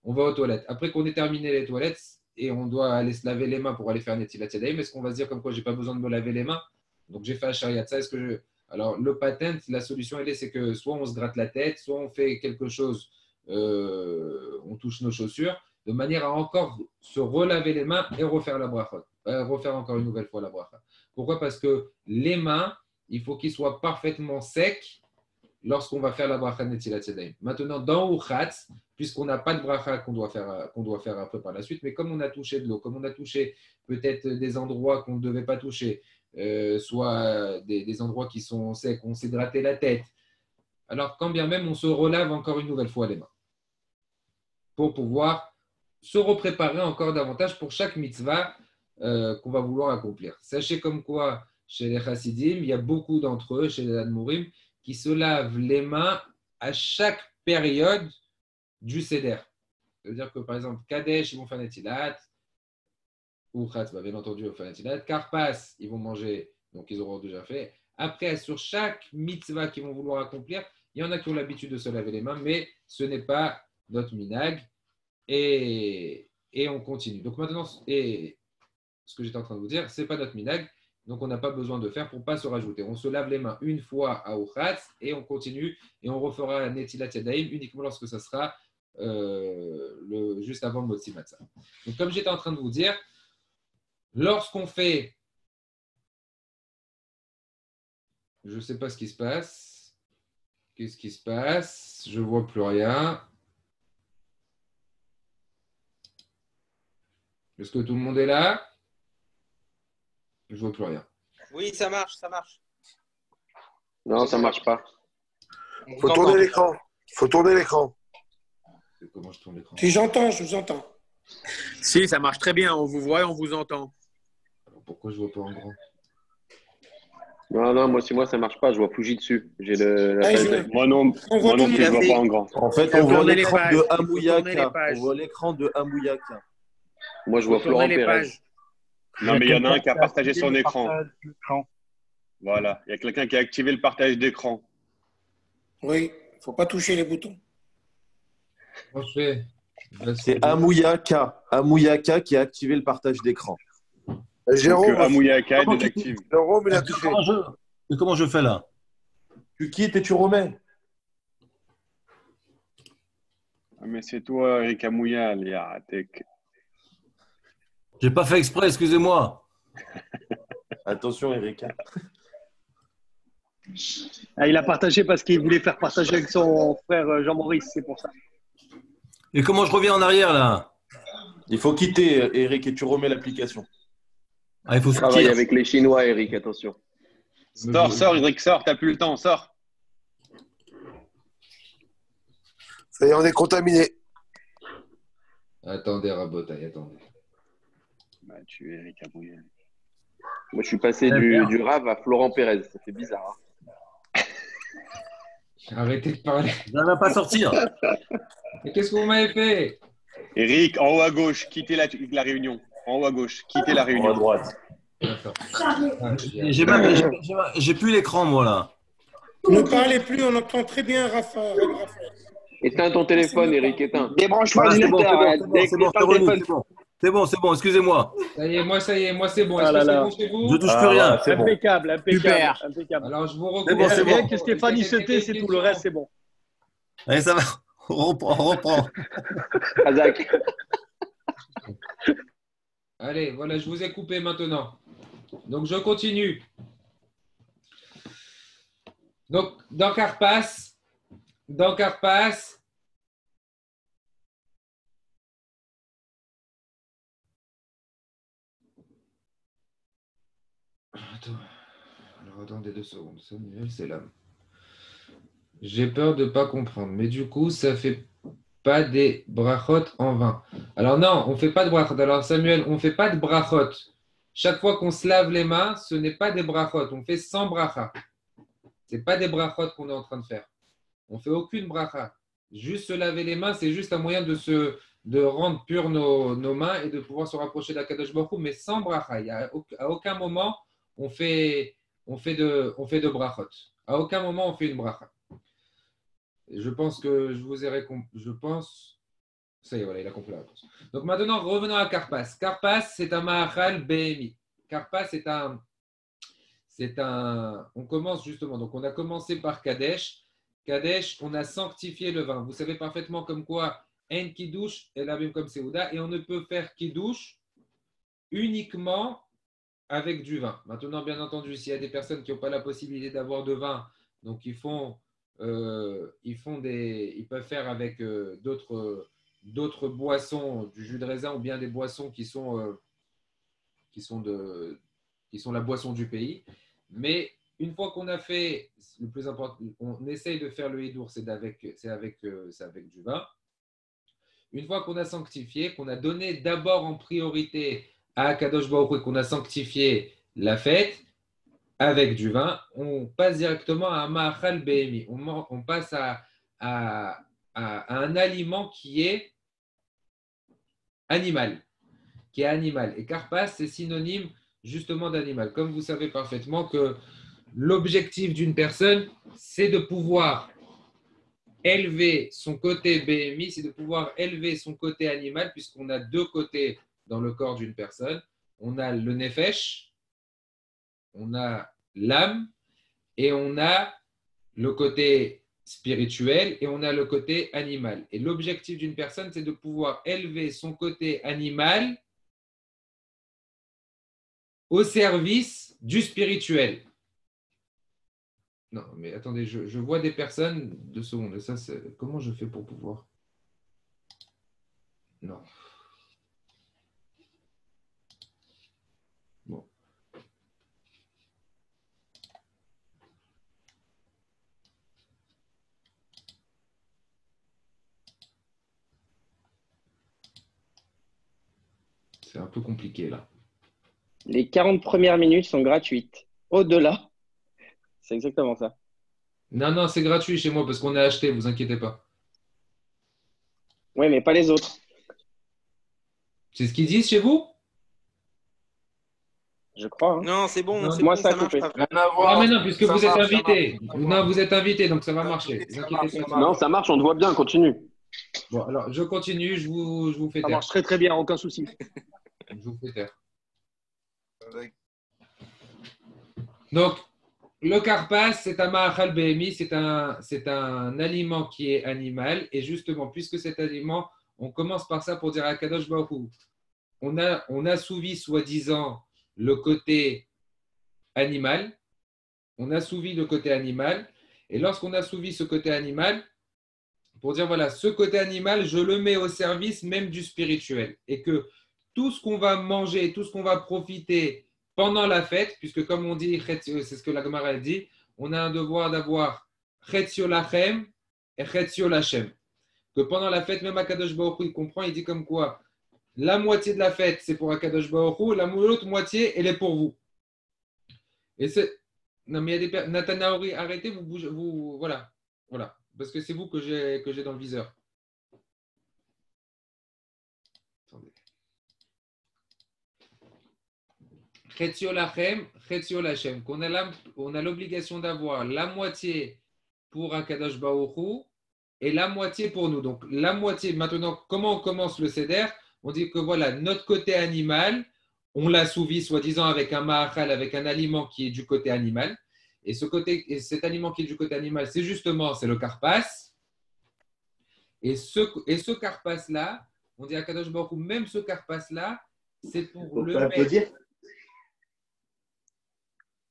on va aux toilettes. Après qu'on ait terminé les toilettes, et on doit aller se laver les mains pour aller faire Netilat Yadayim, est-ce qu'on va se dire comme quoi j'ai pas besoin de me laver les mains? Donc j'ai fait Ashariat, ça, Alors le patent, la solution, c'est que soit on se gratte la tête, soit on fait quelque chose, on touche nos chaussures, de manière à encore se relaver les mains et refaire la bracha, refaire encore une nouvelle fois la bracha. Pourquoi? Parce que les mains, il faut qu'ils soient parfaitement secs lorsqu'on va faire la bracha de Netilat Yadayim. Maintenant, dans Uchatz, puisqu'on n'a pas de bracha qu'on doit faire après par la suite, mais comme on a touché de l'eau, comme on a touché peut-être des endroits qu'on ne devait pas toucher, soit des endroits qui sont secs, on s'est gratté la tête, alors quand bien même on se relave encore une nouvelle fois les mains pour pouvoir se repréparer encore davantage pour chaque mitzvah qu'on va vouloir accomplir. Sachez comme quoi, chez les Chassidim, il y a beaucoup d'entre eux, chez les Admourim, qui se lavent les mains à chaque période du Seder. C'est-à-dire que, par exemple, Kadesh, ils vont faire Netilat, ou Khatz, bien entendu, ils vont faire Netilat, Karpas, ils vont manger, donc ils auront déjà fait. Après, sur chaque mitzvah qu'ils vont vouloir accomplir, il y en a qui ont l'habitude de se laver les mains, mais ce n'est pas notre minag, et on continue. Donc maintenant, et ce que j'étais en train de vous dire, ce n'est pas notre minag, donc on n'a pas besoin de faire pour ne pas se rajouter. On se lave les mains une fois à Uchatz et on continue et on refera la Netilat Yadayim uniquement lorsque ça sera juste avant le Motzi Matzah. Donc comme j'étais en train de vous dire, lorsqu'on fait, je ne sais pas ce qui se passe, qu'est-ce qui se passe, je ne vois plus rien. Est-ce que tout le monde est là? Je ne vois plus rien. Oui, ça marche. Non, ça ne marche pas. Il faut tourner l'écran. Comment je tourne l'écran? Si je vous entends. Si, ça marche très bien. On vous voit et on vous entend. Alors, pourquoi je ne vois pas en grand? Non, moi, ça ne marche pas. Je vois Fuji dessus. Moi non plus, je ne vois pas en grand. En fait, on voit l'écran de Amouyaka. On voit l'écran de Amouyaka. Moi, je vois Florent Pérez. Non, mais il y en a un qui a partagé son écran. Voilà, il y a quelqu'un qui a activé le partage d'écran. Oui, il ne faut pas toucher les boutons. C'est Amouyaka qui a activé le partage d'écran. Jérôme, Amouyaka est désactive. Jérôme, il a touché. Comment je fais là? Tu quittes et tu remets. Ah, mais c'est toi, Eric Amouya, Léa. J'ai pas fait exprès, excusez-moi. Attention, Eric. Ah, il a partagé parce qu'il voulait faire partager avec son frère Jean-Maurice, c'est pour ça. Et comment je reviens en arrière là? Il faut quitter, Eric, et tu remets l'application. Ah, il faut Travaille avec les Chinois, Eric, attention. Sors, Eric, sors, t'as plus le temps, sors. Ça y est, on est contaminé. Attendez, Rabotaï, attendez. Bah, tu es Eric Amouya. Moi, je suis passé du Rav à Florent Pérez. Ça fait bizarre. Hein. Arrêtez de parler. Ça ne va pas sortir. Mais qu'est-ce que vous m'avez fait? Eric, en haut à gauche, quittez la réunion. En haut à gauche, quittez la réunion. En haut à droite. J'ai plus l'écran, moi là. Ne parlez plus, on entend très bien Raphaël. Éteins ton téléphone, Eric, éteins. Débranche-moi Voilà, l'ordinateur. c'est bon, excusez-moi. Ça y est, moi c'est bon. Est-ce Ah que là c'est là. bon chez vous? Je touche plus rien. C'est bon. Impeccable. Super. Alors, je vous C'est bon, recommande. c'est bon. Rien que Stéphanie sautait, c'est tout. Le reste, c'est bon. Allez, ça va. On reprend. Azak. Allez, voilà, je vous ai coupé maintenant. Donc, je continue. Donc, dans Carpas, attends. Alors, attendez 2 secondes. Samuel, c'est l'âme. J'ai peur de ne pas comprendre. Mais du coup, ça fait pas des brachot en vain. Alors non, on ne fait pas de brachot. Alors Samuel, on ne fait pas de brachot. Chaque fois qu'on se lave les mains, ce n'est pas des brachot. On fait 100 bracha. Ce n'est pas des brachot qu'on est en train de faire. On ne fait aucune bracha. Juste se laver les mains, c'est juste un moyen de rendre pures nos mains et de pouvoir se rapprocher d'Akadosh Baruch Hu, mais sans bracha. À aucun moment, on fait de brachot. À aucun moment, on fait une bracha. Je pense que je vous ai répondu. Je pense. Ça y est, voilà, il a compris la réponse. Donc maintenant, revenons à Karpas. Karpas, c'est un Mahachal BMI. Karpas, c'est un. On commence justement. Donc, on a commencé par Kadesh. Kadesh, on a sanctifié le vin. Vous savez parfaitement comme quoi En Kiddush est la même comme Seouda. Et on ne peut faire Kiddush uniquement avec du vin. Maintenant, bien entendu, s'il y a des personnes qui n'ont pas la possibilité d'avoir de vin, donc ils peuvent faire avec d'autres boissons, du jus de raisin ou bien des boissons qui sont la boisson du pays. Mais une fois qu'on a fait, le plus important, on essaye de faire le hidour, c'est avec du vin. Une fois qu'on a sanctifié, qu'on a donné d'abord en priorité à Kadosh Baruch Hu et qu'on a sanctifié la fête avec du vin, on passe directement à un Ma'achal Behemi. On passe à un aliment qui est animal. Et Karpas, c'est synonyme justement d'animal. Comme vous savez parfaitement que l'objectif d'une personne, c'est de pouvoir élever son côté BMI, c'est de pouvoir élever son côté animal, puisqu'on a 2 côtés dans le corps d'une personne. On a le nefesh, on a l'âme, et on a le côté spirituel, et on a le côté animal. Et l'objectif d'une personne, c'est de pouvoir élever son côté animal au service du spirituel. Non, mais attendez, je vois des personnes, 2 secondes, ça, comment je fais pour pouvoir? Non. Bon. C'est un peu compliqué là. Les 40 premières minutes sont gratuites. Au-delà, c'est exactement ça. Non, c'est gratuit chez moi parce qu'on a acheté, vous inquiétez pas. Oui, mais pas les autres. C'est ce qu'ils disent chez vous? Je crois. Hein. Non, c'est bon. Moi, bon, ça a marche coupé. pas. Non, mais non, puisque vous êtes invité. Non, vous êtes invité, donc ça va marcher. Vous inquiétez pas. Non, ça marche, on te voit bien, continue. Bon, alors, je continue, je vous fais Ça taire. marche très très bien, aucun souci. Je vous fais taire. Donc, le karpas, c'est un ma'achal behemi, c'est un aliment qui est animal. Et justement, puisque cet aliment, on commence par ça pour dire à Kadosh Baruch Hu, on assouvi soi-disant le côté animal. On assouvi le côté animal. Et lorsqu'on assouvi ce côté animal, pour dire voilà, ce côté animal, je le mets au service même du spirituel. Et que tout ce qu'on va manger, tout ce qu'on va profiter pendant la fête, puisque comme on dit, c'est ce que la Gemara dit, on a un devoir d'avoir Chetzio Lachem et Chetzio Lachem. Que pendant la fête, même Akadosh Baruch Hu, il comprend, il dit comme quoi la moitié de la fête, c'est pour Akadosh Baruch Hu, l'autre moitié, elle est pour vous. Et c'est. Non, mais il y a des Nathan Naori, arrêtez, vous bougez, vous. Voilà. Voilà. Parce que c'est vous que j'ai dans le viseur. Attendez. Chetzio Lachem, Chetzio Lachem. On a l'obligation d'avoir la moitié pour Akadosh Baruch Hu et la moitié pour nous. Donc, la moitié, maintenant, comment on commence le Seder? On dit que voilà, notre côté animal, on l'assouvi soi-disant avec un ma'achal, avec un aliment qui est du côté animal. Et cet aliment qui est du côté animal, c'est le karpas. Et ce karpas-là, on dit à Kadosh Baruch Hu, même ce karpas-là, c'est pour le mettre.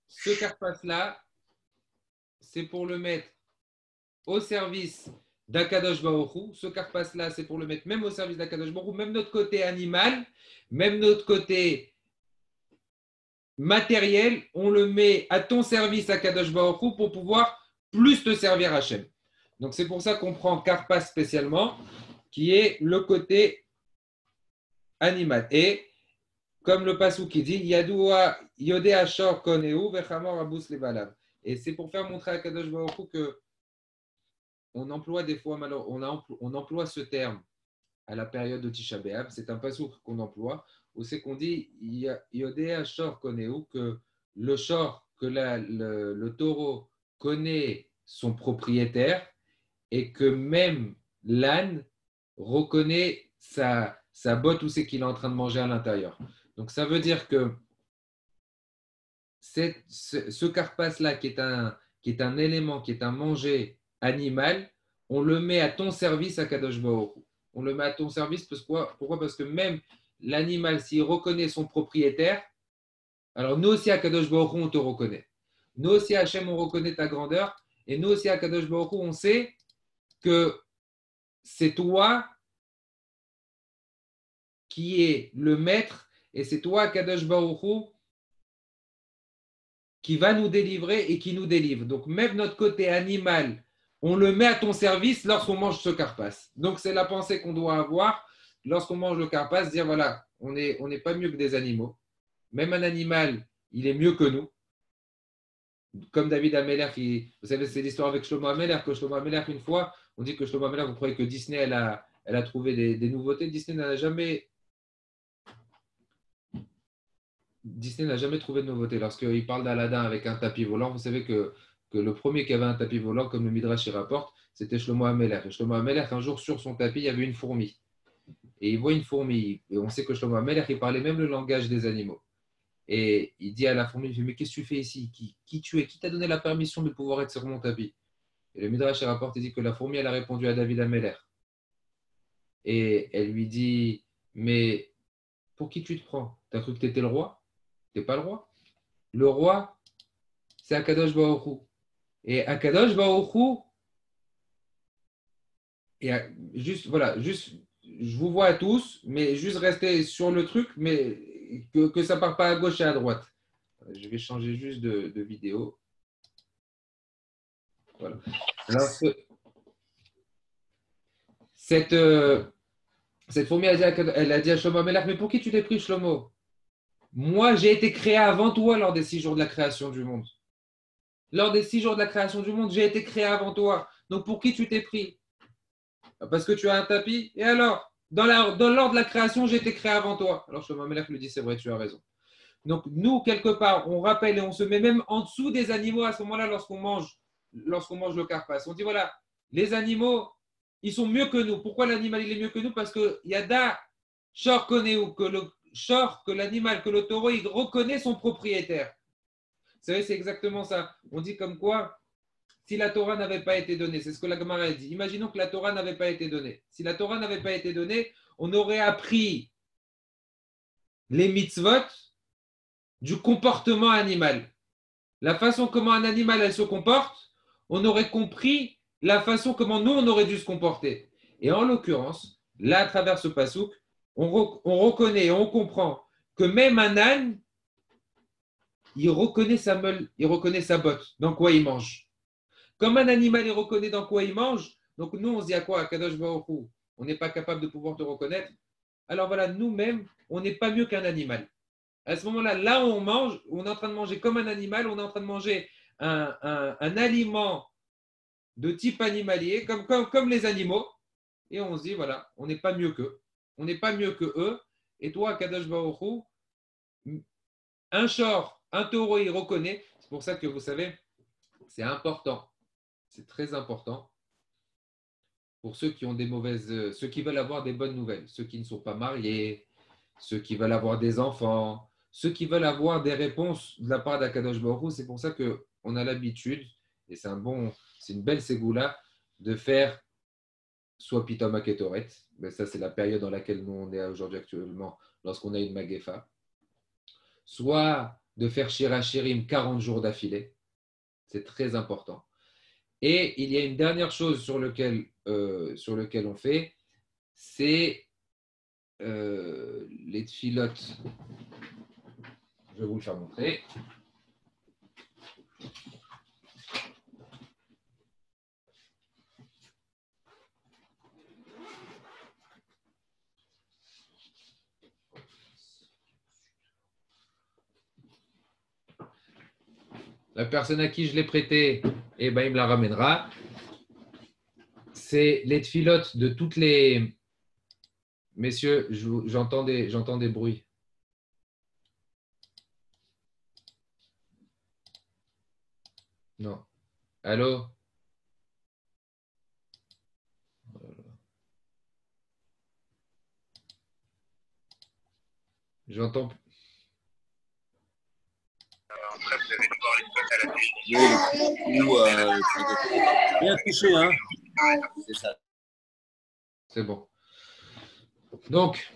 Ce karpas-là, c'est pour le mettre au service d'Akadosh Baruch Hu. Ce karpas-là, c'est pour le mettre même au service d'Akadosh Baruch Hu, même notre côté animal, même notre côté matériel, on le met à ton service Akadosh Baruch Hu pour pouvoir plus te servir Hachem. Donc c'est pour ça qu'on prend karpas spécialement, qui est le côté animal. Et comme le pasuk qui dit, Yadoua Yodé Ashor Koneu Vechamor Abus Lebalav. Et c'est pour faire montrer à Kadosh Baruch Hu que on emploie des fois, on emploie ce terme à la période de Tisha B'Av. C'est un pasuk qu'on emploie, où c'est qu'on dit Yodé Ashor Koneu, que le shor, que le taureau connaît son propriétaire et que même l'âne reconnaît sa botte où c'est qu'il est en train de manger à l'intérieur. Donc, ça veut dire que ce karpas-là, qui est un élément, qui est un manger animal, on le met à ton service à Kadosh Baruch Hu. On le met à ton service, pourquoi? Parce que même l'animal, s'il reconnaît son propriétaire, alors nous aussi à Kadosh Baruch Hu, on te reconnaît. Nous aussi à Hachem, on reconnaît ta grandeur. Et nous aussi à Kadosh Baruch Hu, on sait que c'est toi qui es le maître et c'est toi, Kadosh Baruch Hu, qui va nous délivrer et qui nous délivre. Donc, même notre côté animal, on le met à ton service lorsqu'on mange ce karpas. Donc, c'est la pensée qu'on doit avoir lorsqu'on mange le karpas, dire voilà, on n'est pas mieux que des animaux. Même un animal, il est mieux que nous. Comme David Ameller, vous savez, c'est l'histoire avec Shlomo Ameller, que Shlomo Ameller, une fois, on dit que Shlomo Ameller, vous croyez que Disney, elle a trouvé des nouveautés. Disney n'a jamais trouvé de nouveauté. Lorsqu'il parle d'Aladin avec un tapis volant, vous savez que le premier qui avait un tapis volant, comme le Midrash y rapporte, c'était Shlomo Ameller. Et Shlomo Ameller, un jour, sur son tapis, il y avait une fourmi. Et il voit une fourmi. Et on sait que Shlomo Ameller, il parlait même le langage des animaux. Et il dit à la fourmi, il fait, mais qu'est-ce que tu fais ici? Qui tu es? Qui t'a donné la permission de pouvoir être sur mon tapis? Et le Midrash y rapporte, il dit que la fourmi, elle a répondu à David Ameller. Et elle lui dit, mais pour qui tu te prends? T'as cru que tu étais le roi? Tu n'es pas le roi. Le roi, c'est Akadosh Baruch Hu. Et Akadosh Baruch Hu, juste, je vous vois à tous, mais juste rester sur le truc, mais que ça ne part pas à gauche et à droite. Je vais changer juste de vidéo. Voilà. Alors, cette fourmi, elle a dit à Shlomo Ameller, mais pour qui tu t'es pris, Shlomo? Moi, j'ai été créé avant toi lors des 6 jours de la création du monde. Lors des 6 jours de la création du monde, j'ai été créé avant toi. Donc, pour qui tu t'es pris? Parce que tu as un tapis. Et alors, dans l'ordre de la création, j'ai été créé avant toi. Alors, Shlomo Ameller lui dit, c'est vrai, tu as raison. Donc, nous, quelque part, on rappelle et on se met même en dessous des animaux à ce moment-là lorsqu'on mange le karpas. On dit, voilà, les animaux, ils sont mieux que nous. Pourquoi l'animal, il est mieux que nous? Parce qu'il y a da shor koneu, que shor, que l'animal, que le taureau, il reconnaît son propriétaire. Vous savez, c'est exactement ça. On dit comme quoi, si la Torah n'avait pas été donnée, c'est ce que la Gemara dit. Imaginons que la Torah n'avait pas été donnée. Si la Torah n'avait pas été donnée, on aurait appris les mitzvot du comportement animal. La façon comment un animal elle se comporte, on aurait compris la façon comment nous, on aurait dû se comporter. Et en l'occurrence, là, à travers ce pasouk, on reconnaît et on comprend que même un âne, il reconnaît sa meule, il reconnaît sa botte, dans quoi il mange. Comme un animal, il reconnaît dans quoi il mange, donc nous, on se dit à quoi? À Kadosh Baruch Hu, on n'est pas capable de pouvoir te reconnaître. Alors voilà, nous-mêmes, on n'est pas mieux qu'un animal. À ce moment-là, là où on mange, on est en train de manger comme un animal, on est en train de manger un aliment de type animalier, comme les animaux, et on se dit, voilà, on n'est pas mieux qu'eux. On n'est pas mieux que eux. Et toi, Kadosh Baruch Hu, un shor, un taureau, il reconnaît. C'est pour ça que vous savez, c'est important. C'est très important pour ceux qui ont des mauvaises, ceux qui veulent avoir des bonnes nouvelles, ceux qui ne sont pas mariés, ceux qui veulent avoir des enfants, ceux qui veulent avoir des réponses de la part d'Akadosh Baruch Hu. C'est pour ça qu'on a l'habitude, et c'est une belle ségoula, de faire soit Pitom Aketoret, mais ça c'est la période dans laquelle nous on est aujourd'hui actuellement, lorsqu'on a une Magefa, soit de faire Shira Shirim 40 jours d'affilée, c'est très important. Et il y a une dernière chose sur lequel on fait, c'est les tfilotes. Je vais vous le faire montrer. La personne à qui je l'ai prêté, eh ben, il me la ramènera. C'est les tfilotes de toutes les... Messieurs, j'entends des bruits. Non. Allô? J'entends... Après, vous allez devoir les mettre à la télé. Bien touché, hein? C'est ça. C'est bon. Donc,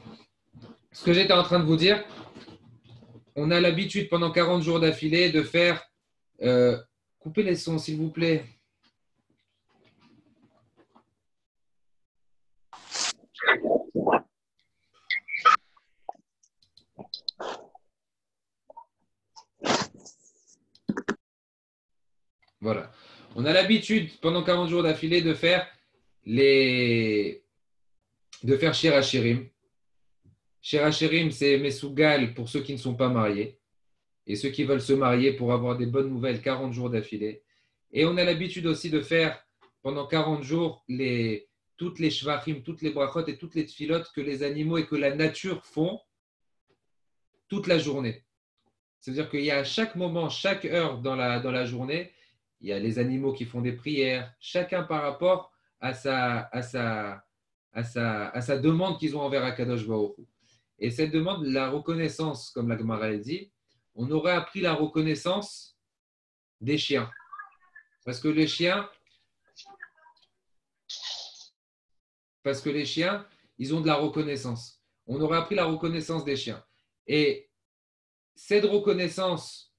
ce que j'étais en train de vous dire, on a l'habitude pendant 40 jours d'affilée de faire... coupez les sons, s'il vous plaît. Voilà. On a l'habitude pendant 40 jours d'affilée de faire Shira Shirim. Shira Shirim, c'est Mesougal pour ceux qui ne sont pas mariés et ceux qui veulent se marier pour avoir des bonnes nouvelles 40 jours d'affilée. Et on a l'habitude aussi de faire pendant 40 jours toutes les shvachim, toutes les brachot et toutes les tfilotes que les animaux et que la nature font toute la journée. C'est-à-dire qu'il y a à chaque moment, chaque heure dans la journée, il y a les animaux qui font des prières, chacun par rapport à sa demande qu'ils ont envers Akadosh Baruch Hu. Et cette demande, la reconnaissance, comme la Gemara dit, on aurait appris la reconnaissance des chiens. Parce que les chiens, ils ont de la reconnaissance. On aurait appris la reconnaissance des chiens. Et cette reconnaissance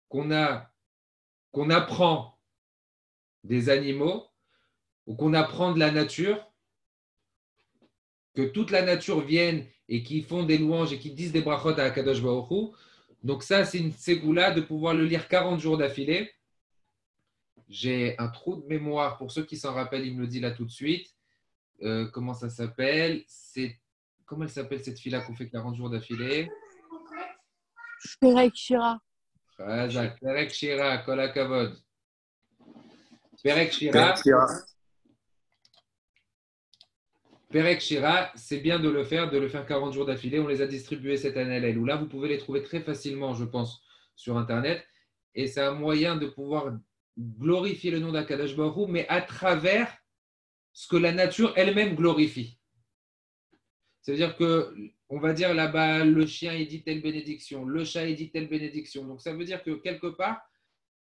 qu'on apprend des animaux ou qu'on apprend de la nature, que toute la nature vienne et qui font des louanges et qui disent des brachot à Akadosh Baruch Hu. Donc ça, c'est une ségoula de pouvoir le lire 40 jours d'affilée. J'ai un trou de mémoire. Pour ceux qui s'en rappellent, il me le dit là tout de suite. Comment ça s'appelle? Comment elle s'appelle cette fille-là qu'on fait 40 jours d'affilée? Perek Shira. Perek Shira, Kol HaKavod. Perek Shira. Perek Shira, c'est bien de le faire 40 jours d'affilée. On les a distribués cette année à l'Eloula. Vous pouvez les trouver très facilement, je pense, sur Internet. Et c'est un moyen de pouvoir glorifier le nom d'Akadosh Baruch Hu, mais à travers ce que la nature elle-même glorifie. Ça veut dire que, on va dire là-bas, le chien, il dit telle bénédiction, le chat, il dit telle bénédiction. Donc, ça veut dire que quelque part,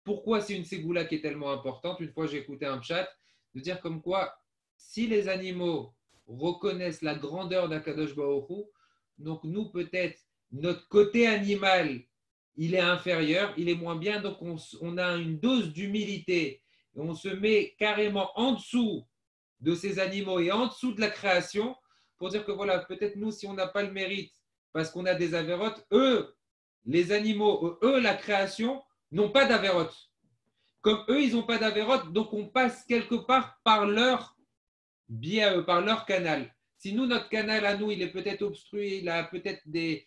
pourquoi c'est une ségoula qui est tellement importante? Une fois, j'ai écouté un chat de dire comme quoi, si les animaux reconnaissent la grandeur d'Akadosh Baruch Hu, donc nous, peut-être, notre côté animal, il est inférieur, il est moins bien, donc on a une dose d'humilité et on se met carrément en dessous de ces animaux et en dessous de la création pour dire que voilà, peut-être nous, si on n'a pas le mérite parce qu'on a des avérotes, eux, les animaux, eux, la création, n'ont pas d'avérotes. Comme eux, ils n'ont pas d'avérotes, donc on passe quelque part par leur biais à eux, par leur canal. Si nous, notre canal à nous, il est peut-être obstrué, il a peut-être des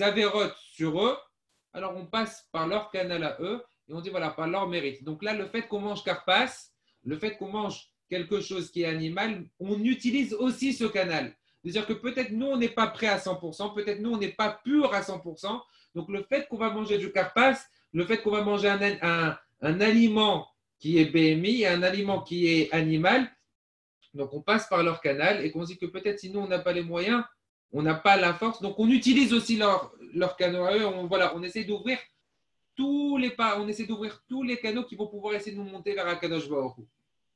avérotes sur eux, alors on passe par leur canal à eux et on dit voilà, par leur mérite. Donc là, le fait qu'on mange carpas, le fait qu'on mange quelque chose qui est animal, on utilise aussi ce canal. C'est-à-dire que peut-être nous, on n'est pas prêt à 100%, peut-être nous, on n'est pas pur à 100%. Donc le fait qu'on va manger du carpas, le fait qu'on va manger un aliment qui est BMI et un aliment qui est animal, donc on passe par leur canal et qu'on se dit que peut-être si nous, on n'a pas les moyens, on n'a pas la force, donc on utilise aussi leur canal à eux. On essaie d'ouvrir tous les canaux qui vont pouvoir essayer de nous monter vers Akadosh Baruch Hu.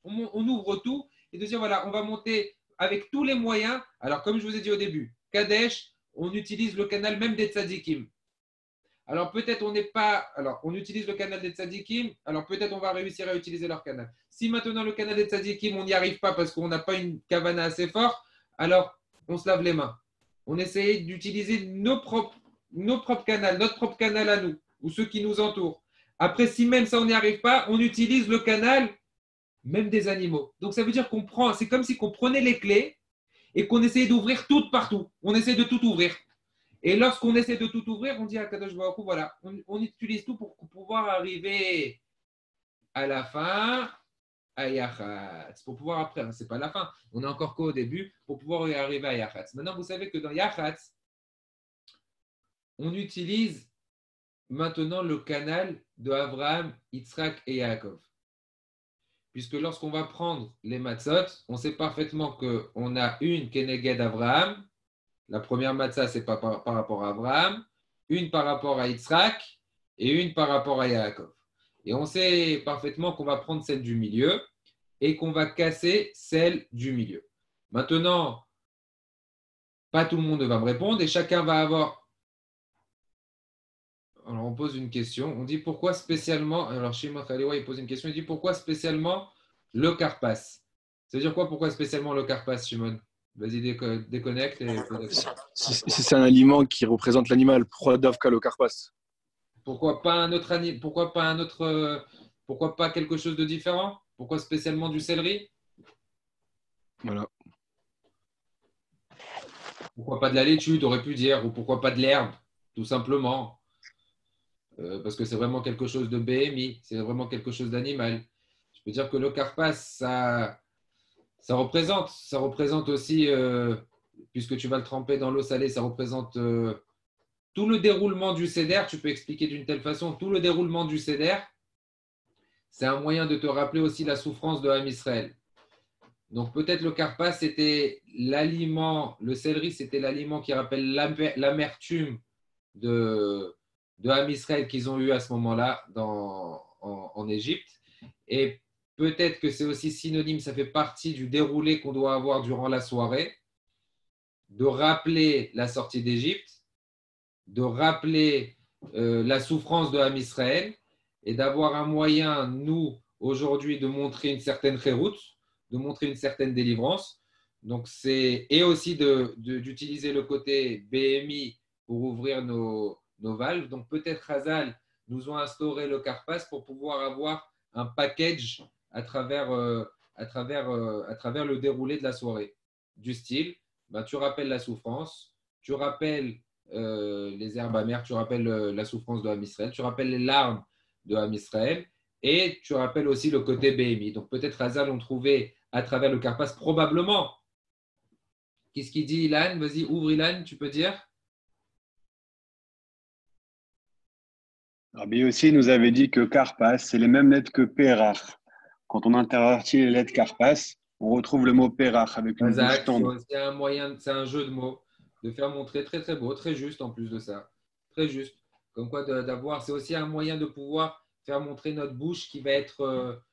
On ouvre tout et de dire voilà, on va monter avec tous les moyens. Alors, comme je vous ai dit au début, Kadesh, on utilise le canal même des tzadikim. Alors, peut-être on utilise le canal des tzadikim, alors peut-être on va réussir à utiliser leur canal. Si maintenant le canal des tzadikim, on n'y arrive pas parce qu'on n'a pas une kavana assez forte, alors on se lave les mains. On essaie d'utiliser nos propres canaux, notre propre canal à nous, ou ceux qui nous entourent. Après, si même ça, on n'y arrive pas, on utilise le canal même des animaux. Donc, ça veut dire c'est comme si on prenait les clés et qu'on essayait d'ouvrir tout partout. On essaie de tout ouvrir. Et lorsqu'on essaie de tout ouvrir, on dit à Kadosh Baruch Hu, voilà, on utilise tout pour pouvoir arriver à la fin, à Yachatz. Pour pouvoir après, c'est pas la fin, on est encore qu'au début, pour pouvoir y arriver à Yachatz. Maintenant, vous savez que dans Yachatz, on utilise maintenant le canal de Abraham, Yitzhak et Yaakov. Puisque lorsqu'on va prendre les matzot, on sait parfaitement qu'on a une Keneged Abraham. La première matzah, c'est par rapport à Abraham, une par rapport à Yitzhak et une par rapport à Yaakov. Et on sait parfaitement qu'on va prendre celle du milieu et qu'on va casser celle du milieu. Maintenant, pas tout le monde va me répondre et chacun va avoir... Alors, on pose une question. On dit pourquoi spécialement... Alors, Shimon Khaliwa, il pose une question. Il dit pourquoi spécialement le karpas? Ça veut dire quoi, pourquoi spécialement le karpas, Shimon? Vas-y, déconnecte. Si c'est un aliment qui représente l'animal, pourquoi Davka le karpas? Pourquoi pas un autre animal? Pourquoi pas quelque chose de différent? Pourquoi spécialement du céleri? Voilà. Pourquoi pas de la laitue, tu aurais pu dire, ou pourquoi pas de l'herbe, tout simplement. Parce que c'est vraiment quelque chose de BMI, c'est vraiment quelque chose d'animal. Je peux dire que le karpas, ça représente aussi, puisque tu vas le tremper dans l'eau salée, ça représente tout le déroulement du seder. Tu peux expliquer d'une telle façon, tout le déroulement du seder, c'est un moyen de te rappeler aussi la souffrance de Ham Israël. Donc peut-être le karpas, c'était l'aliment, le céleri, c'était l'aliment qui rappelle l'amertume de Ham Israël qu'ils ont eu à ce moment-là en Égypte. Et peut-être que c'est aussi synonyme, ça fait partie du déroulé qu'on doit avoir durant la soirée, de rappeler la sortie d'Égypte, de rappeler la souffrance de Ham Israël et d'avoir un moyen, nous, aujourd'hui, de montrer une certaine chérout, de montrer une certaine délivrance. Donc et aussi d'utiliser le côté BMI pour ouvrir nos valves. Donc peut-être Hazal nous ont instauré le karpas pour pouvoir avoir un package à travers le déroulé de la soirée. Du style, tu rappelles la souffrance, tu rappelles les herbes amères, tu rappelles la souffrance de Ham Israël, tu rappelles les larmes de Ham Israël et tu rappelles aussi le côté BMI. Donc peut-être Hazal ont trouvé à travers le karpas, probablement. Qu'est-ce qu'il dit, Ilan? Vas-y, ouvre Ilan, tu peux dire. Rabbi aussi nous avait dit que karpas, c'est les mêmes lettres que Pérach. Quand on intervertit les lettres karpas, On retrouve le mot perach avec une bouche Razak, tendre. c'est un moyen, c'est un jeu de mots de faire montrer très très beau, très juste en plus de ça. Très juste. Comme quoi d'avoir, c'est aussi un moyen de pouvoir faire montrer notre bouche qui va être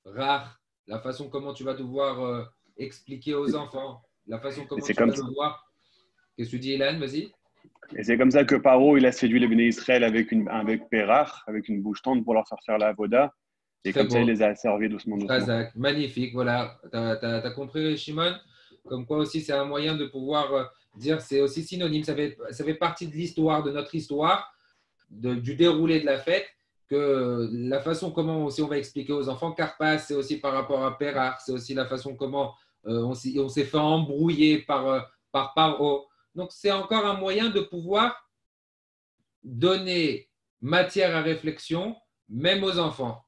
rare. La façon comment tu vas devoir expliquer aux enfants. La façon comment tu vas devoir. Qu'est-ce que tu dis, Ilan? Vas-y. Et c'est comme ça que Paro, il a séduit les Béné Israël avec perach, avec une bouche tendre pour leur faire faire la avoda. Et Très comme ça, beau. il les a servis doucement. Razak, magnifique, voilà. Tu as compris, Shimon? Comme quoi aussi, c'est un moyen de pouvoir dire, c'est aussi synonyme. Ça fait partie de l'histoire, de notre histoire, du déroulé de la fête, que la façon comment aussi on va expliquer aux enfants. Karpas, c'est aussi par rapport à Perach, c'est aussi la façon comment on s'est fait embrouiller par Paro. Donc, c'est encore un moyen de pouvoir donner matière à réflexion, même aux enfants.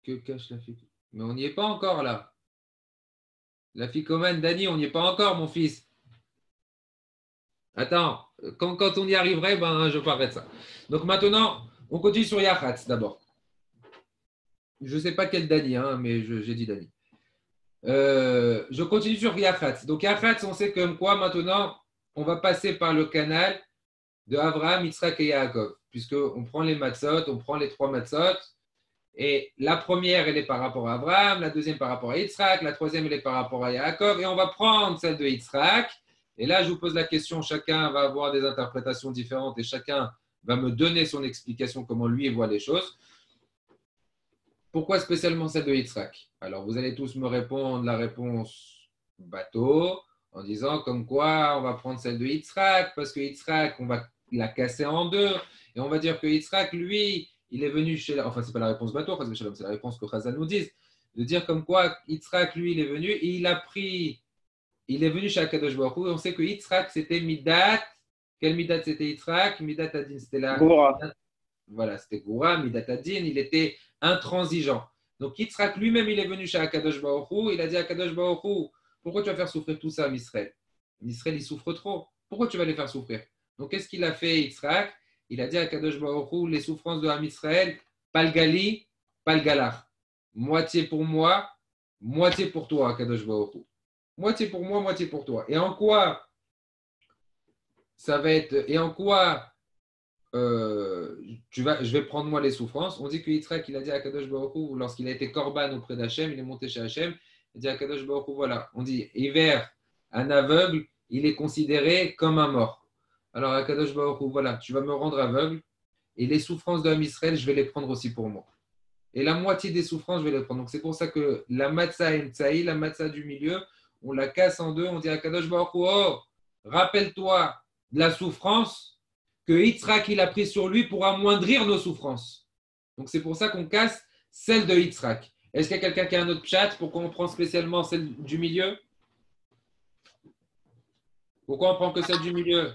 Que cache la fille? Mais on n'y est pas encore là. La ficomane, Dani, on n'y est pas encore, mon fils. Attends, quand on y arriverait, ben, je parlerai de ça. Donc maintenant, on continue sur Yachatz d'abord. Je ne sais pas quel Dani, hein, mais j'ai dit Dani. Je continue sur Yachatz. Donc Yachatz, on sait comme quoi maintenant, on va passer par le canal de Abraham, Yitzhak et Yaakov, puisqu'on prend les matzot, on prend les 3 matzot. Et la première, elle est par rapport à Abraham, la deuxième par rapport à Yitzhak, la troisième, elle est par rapport à Yaakov. Et on va prendre celle de Yitzhak. Et là, je vous pose la question, chacun va avoir des interprétations différentes et chacun va me donner son explication, comment lui voit les choses. Pourquoi spécialement celle de Yitzhak? Alors, vous allez tous me répondre la réponse bateau, en disant comme quoi on va prendre celle de Yitzhak, parce que Yitzhak, on va la casser en deux. Et on va dire que Yitzhak, lui, il est venu chez... Enfin, ce n'est pas la réponse bateau, c'est la réponse que Chazal nous dit. De dire comme quoi Yitzhak, lui, il est venu et il est venu chez Akadosh Baruch Hu. Et on sait que Yitzhak, c'était Midat. Quel Midat c'était Yitzhak? Midat Adin, c'était là. Goura. Voilà, c'était Goura, Midat Adin. Il était intransigeant. Donc Yitzhak lui-même, il est venu chez Akadosh Baruch Hu. Il a dit à Akadosh Baruch Hu, pourquoi tu vas faire souffrir tout ça, Misraël? Misraël, il souffre trop. Pourquoi tu vas les faire souffrir? Donc qu'est-ce qu'il a fait, Yitzhak? Il a dit à Kadosh Baruch Hu, les souffrances de Ham Israël, pas le gali, pas le galach. Moitié pour moi, moitié pour toi, Kadosh Baruch Hu. Moitié pour moi, moitié pour toi. Et en quoi ça va être, et en quoi je vais prendre moi les souffrances? On dit que Yitzhak, il a dit à Kadosh Baruch Hu, lorsqu'il a été korban auprès d'Hachem, il est monté chez Hachem, il a dit à Kadosh Baruch Hu, voilà, on dit, hiver, un aveugle, il est considéré comme un mort. Alors, Akadosh Baruch Hu, voilà, tu vas me rendre aveugle et les souffrances de Ham Israël, je vais les prendre aussi pour moi. Et la moitié des souffrances, je vais les prendre. Donc, c'est pour ça que la matzah emtsaï, la matzah du milieu, on la casse en deux. On dit à Akadosh Baruch Hu, oh, rappelle-toi de la souffrance que Yitzhak, il a pris sur lui pour amoindrir nos souffrances. Donc, c'est pour ça qu'on casse celle de Yitzhak. Est-ce qu'il y a quelqu'un qui a un autre chat? Pourquoi on prend spécialement celle du milieu? Pourquoi on prend que celle du milieu?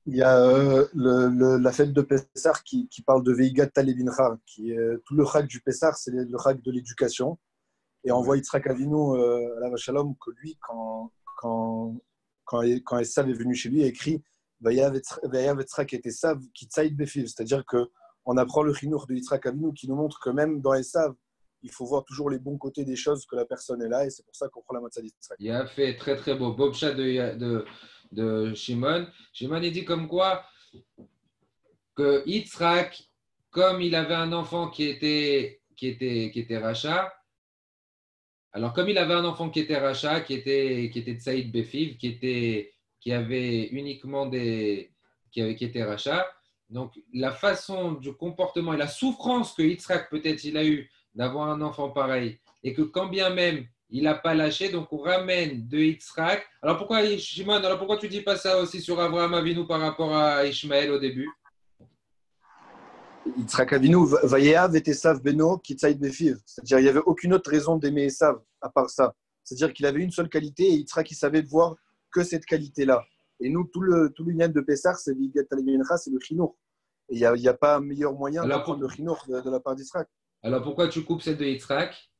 Il y a la fête de Pessah qui parle de Veigat Talebincha, qui est tout le chag du Pessah, c'est le chag de l'éducation. Et on voit Yitzhak Avinu à la Vachalom que lui, quand Esav est venu chez lui, a écrit Vayav Yitzhak et Esav qui tsaïd befiv, c'est-à-dire qu'on apprend le chinour de Yitzhak Avinu qui nous montre que même dans Esav, il faut voir toujours les bons côtés des choses, que la personne est là, et c'est pour ça qu'on prend la matzah d'Yitzhak. Il a fait très très beau. Bob chat de Shimon. Shimon, il dit comme quoi que Yitzhak, comme il avait un enfant qui était rachat, alors comme il avait un enfant qui était rachat, qui était Tsaïd Befiv, qui avait uniquement qui était rachat, donc la façon du comportement et la souffrance que Yitzhak peut-être il a eu d'avoir un enfant pareil, et que quand bien même il n'a pas lâché, donc on ramène de Yitzhak. Alors pourquoi, Shimon, alors pourquoi tu ne dis pas ça aussi sur Abraham Avinu par rapport à Ishmaël au début? Yitzhak Avinu, Vayeav et Esav Beno, Kitsaïd Befiv. C'est-à-dire qu'il n'y avait aucune autre raison d'aimer Esav à part ça. C'est-à-dire qu'il avait une seule qualité et Yitzhak, il savait voir que cette qualité-là. Et nous, tout l'union de Pessah, c'est Vigat Talebincha, c'est le chinour. Et il n'y a pas un meilleur moyen d'apprendre le chinour de la part d'Yitzhak. Alors pourquoi tu coupes celle de Yitzhak?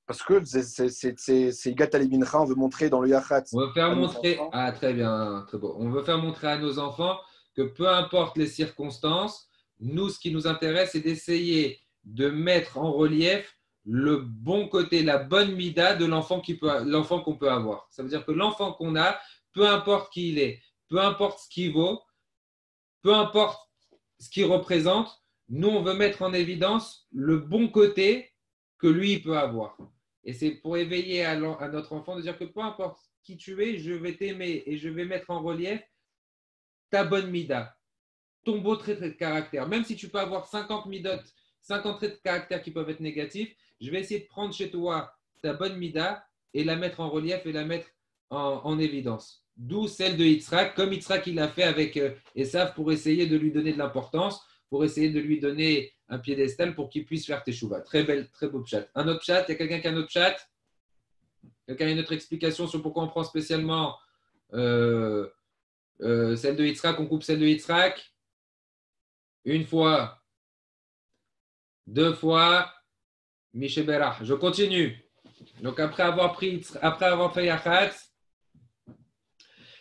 Parce que c'est Gat Alibincha, on veut montrer dans le Yachatz. On veut faire montrer, très bien, très beau. On veut faire montrer à nos enfants que peu importe les circonstances, nous, ce qui nous intéresse, c'est d'essayer de mettre en relief le bon côté, la bonne mida de l'enfant qu'on peut avoir. Ça veut dire que l'enfant qu'on a, peu importe qui il est, peu importe ce qu'il vaut, peu importe ce qu'il représente, nous, on veut mettre en évidence le bon côté que lui, il peut avoir. Et c'est pour éveiller à notre enfant de dire que peu importe qui tu es, je vais t'aimer et je vais mettre en relief ta bonne mida, ton beau trait de caractère. Même si tu peux avoir 50 midotes, 50 traits de caractère qui peuvent être négatifs, je vais essayer de prendre chez toi ta bonne mida et la mettre en relief et la mettre en évidence. D'où celle de Yitzhak, comme Yitzhak il l'a fait avec Esav pour essayer de lui donner de l'importance, pour essayer de lui donner un piédestal pour qu'il puisse faire teshuva. Très belle, très beau chat. Un autre chat, il y a quelqu'un qui a un autre chat? Quelqu'un a une autre explication sur pourquoi on prend spécialement celle de Yitzhak, on coupe celle de Yitzhak? Une fois, deux fois, Mishébera. Je continue. Donc après avoir fait Yachatz,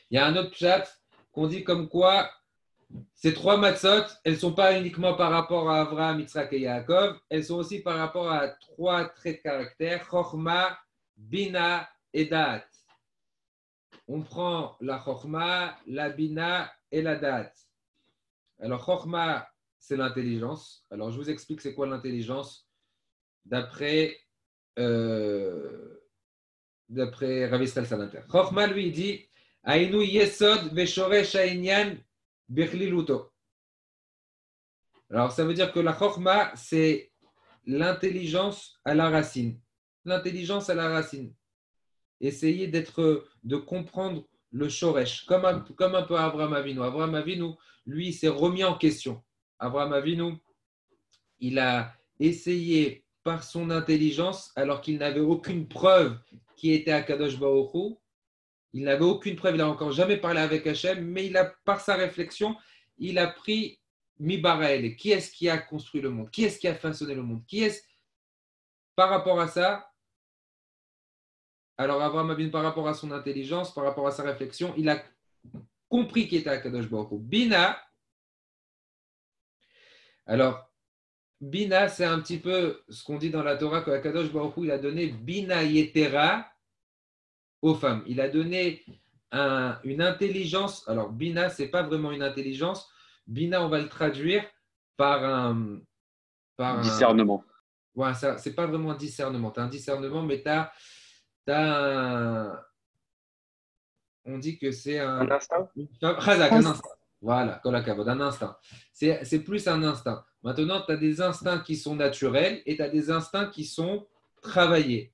il y a un autre chat qu'on dit comme quoi ces trois matzot, elles ne sont pas uniquement par rapport à Avraham, Yitzhak et Yaakov, elles sont aussi par rapport à trois traits de caractère, Chochma, Bina et Da'at. On prend la Chochma, la Bina et la Da'at. Alors Chochma, c'est l'intelligence. Alors je vous explique c'est quoi l'intelligence d'après Rav Yisrael Salanter. Chochma lui il dit Ainu yesod veshoresh ha'inyan bechliluto. Alors ça veut dire que la Chochma c'est l'intelligence à la racine. L'intelligence à la racine. Essayer de comprendre le shoresh, comme un peu Avraham Avinu. Avraham Avinu, lui, il s'est remis en question. Avraham Avinu, il a essayé par son intelligence, alors qu'il n'avait aucune preuve qui était à Kadosh Baruch Hu. Il n'avait aucune preuve, il n'a encore jamais parlé avec Hachem, mais par sa réflexion, il a pris Mibarael. Qui est-ce qui a construit le monde? Qui est-ce qui a façonné le monde? Par rapport à ça, alors Avraham Avinu, par rapport à son intelligence, par rapport à sa réflexion, il a compris qui était à Kadosh Baruch Hu. Bina, alors, Bina, c'est un petit peu ce qu'on dit dans la Torah, que Kadosh Baruch Hu, il a donné Bina Yetera aux femmes. Il a donné une intelligence. Alors, Bina, ce n'est pas vraiment une intelligence. Bina, on va le traduire par un discernement. Ouais, ça, c'est pas vraiment un discernement. Tu as un discernement, mais tu as on dit que c'est un instinct. Un instinct. Voilà, kolakavod, un instinct. C'est plus un instinct. Maintenant, tu as des instincts qui sont naturels et tu as des instincts qui sont travaillés.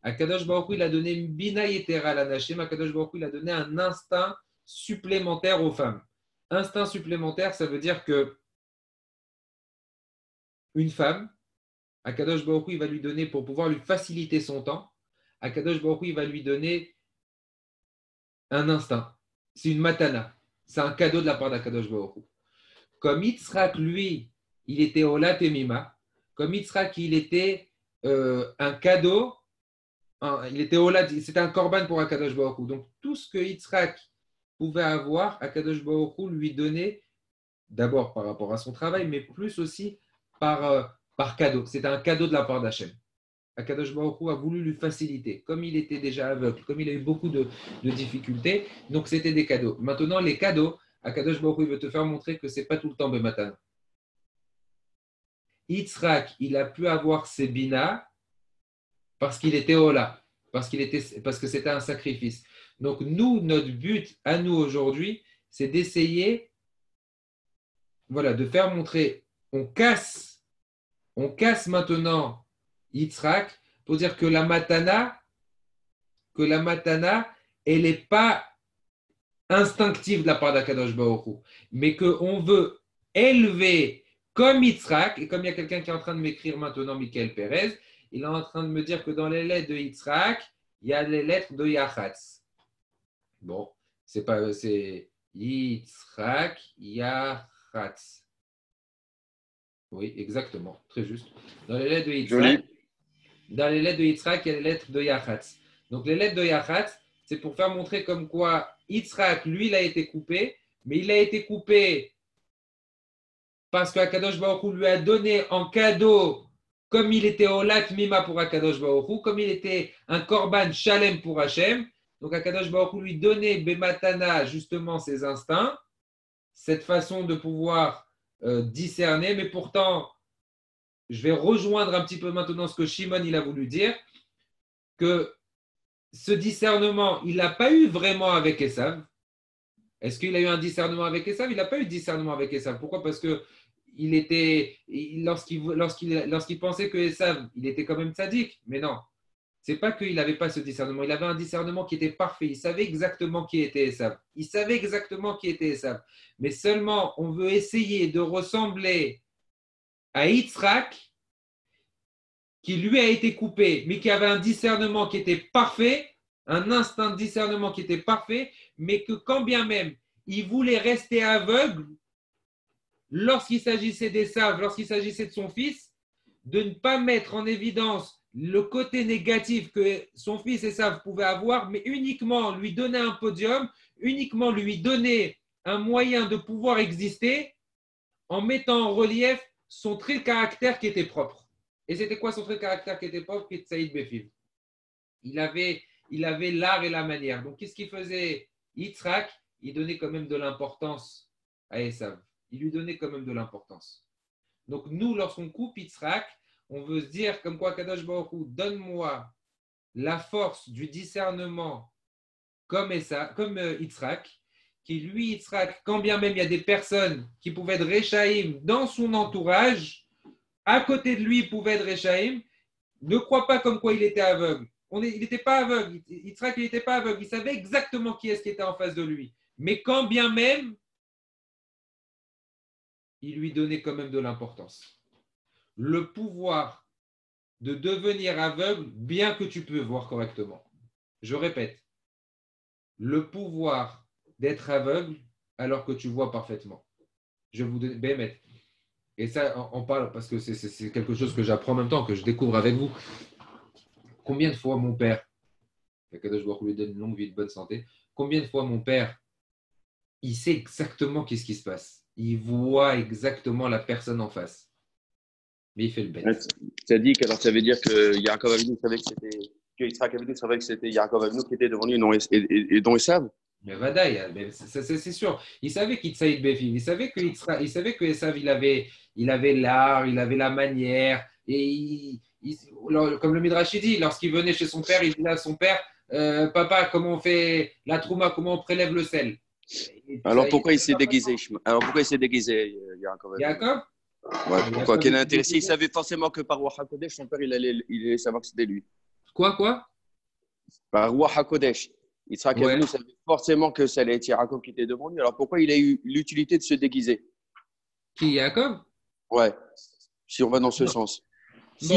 Akadosh Baruch Hu, il a donné une bina yetera à la nashim. Akadosh Baruch Hu, il a donné un instinct supplémentaire aux femmes. Instinct supplémentaire, ça veut dire que une femme, Akadosh Baruch Hu, il va lui donner, pour pouvoir lui faciliter son temps, Akadosh Baruch Hu, il va lui donner un instinct. C'est une matana. C'est un cadeau de la part d'Akadosh Baruch Hu. Comme Yitzhak, lui, il était Ola Temima, comme Yitzhak, il était un cadeau, c'était un korban pour Akadosh Baruch Hu. Donc, tout ce que Yitzhak pouvait avoir, Akadosh Baruch Hu lui donnait, d'abord par rapport à son travail, mais plus aussi par cadeau. C'était un cadeau de la part d'Hachem. Akadosh Baruch Hu a voulu lui faciliter. Comme il était déjà aveugle, comme il a eu beaucoup de difficultés, donc c'était des cadeaux. Maintenant, les cadeaux, Akadosh Baruch Hu veut te faire montrer que ce n'est pas tout le temps Bematan. Yitzhak, il a pu avoir ses binas parce qu'il était Ola, parce que c'était un sacrifice. Donc nous, notre but à nous aujourd'hui, c'est d'essayer de faire montrer, on casse maintenant Yitzhak pour dire que la matana, elle n'est pas instinctive de la part d'Akadosh Baruch Hu, mais qu'on veut élever comme Yitzhak, et comme il y a quelqu'un qui est en train de m'écrire maintenant, Michael Perez, il est en train de me dire que dans les lettres de Yitzhak, il y a les lettres de Yachatz. Bon, c'est Yitzhak, Yachatz. Oui, exactement, très juste. Dans les lettres de Yitzhak, il y a les lettres de Yachatz. Donc les lettres de Yachatz, c'est pour faire montrer comme quoi Yitzhak, lui, il a été coupé, mais il a été coupé parce qu'Akadosh Baruch Hu lui a donné en cadeau, comme il était Olat Mima pour Akadosh Baruch Hu, comme il était un Korban Shalem pour Hachem. Donc Akadosh Baruch Hu lui donnait Bematana justement ses instincts, cette façon de pouvoir discerner, mais pourtant, je vais rejoindre un petit peu maintenant ce que Shimon il a voulu dire, que ce discernement, il n'a pas eu vraiment avec Esav. Est-ce qu'il a eu un discernement avec Esav? Il n'a pas eu de discernement avec Esav. Pourquoi? Parce que lorsqu'il pensait que Esav, il était quand même tzaddik. Mais non, c'est pas qu'il n'avait pas ce discernement. Il avait un discernement qui était parfait. Il savait exactement qui était Esav. Il savait exactement qui était Esav. Mais seulement, on veut essayer de ressembler à Yitzhak, qui lui a été coupé, mais qui avait un discernement qui était parfait, un instinct de discernement qui était parfait, mais que quand bien même il voulait rester aveugle lorsqu'il s'agissait d'Esav, lorsqu'il s'agissait de son fils, de ne pas mettre en évidence le côté négatif que son fils Esav pouvait avoir, mais uniquement lui donner un podium, uniquement lui donner un moyen de pouvoir exister en mettant en relief son trait de caractère qui était propre. Et c'était quoi son trait de caractère qui était propre? Saïd Befiv. Il avait l'art et la manière. Donc, qu'est-ce qu'il faisait Yitzhak? Il donnait quand même de l'importance à Esav. Il lui donnait quand même de l'importance. Donc, nous, lorsqu'on coupe Yitzhak, on veut se dire comme quoi Kadosh Baruch Hu, donne-moi la force du discernement comme Yitzhak, qui lui, Yitzhak, quand bien même il y a des personnes qui pouvaient être Réchaïm dans son entourage, à côté de lui, il pouvait être Réchaïm, ne crois pas comme quoi il était aveugle. Il n'était pas aveugle. Yitzhak, il n'était pas aveugle. Il savait exactement qui est-ce qui était en face de lui. Mais quand bien même, il lui donnait quand même de l'importance. Le pouvoir de devenir aveugle, bien que tu peux voir correctement. Je répète, le pouvoir d'être aveugle alors que tu vois parfaitement. Je vous donne, Bémet. Et ça, on parle parce que c'est quelque chose que j'apprends en même temps, que je découvre avec vous. Combien de fois mon père, que je vois lui donne une longue vie de bonne santé, combien de fois mon père, il sait exactement qu'est-ce qui se passe. Il voit exactement la personne en face. Mais il fait le bête. Tu as dit que alors ça veut dire que Yaakov Avinu savait que c'était que Yitzhak Avinu savait que c'était Yaakov Avinu qui était devant lui et dont Esav. Mais Vadaï, c'est sûr. Il savait qu'Yitzhak Befiv, il savait que Esav, il avait l'art, il avait la manière. Et comme le Midrash dit, lorsqu'il venait chez son père, il disait à son père, papa, comment on fait la trouma, comment on prélève le sel. Alors pourquoi il s'est déguisé, Yaakov Avinu? Yaakov? Ouais, pourquoi? Quel est intéressé? Il savait forcément que par Ruach HaKodesh, son père, il allait savoir que c'était lui. Quoi? Par Ruach HaKodesh. Yitzhak Avinu savait forcément que ça allait être Yaakov qui était devant lui. Alors pourquoi il a eu l'utilité de se déguiser? Qui, Yaakov? Ouais. Si on va dans ce sens. Ça,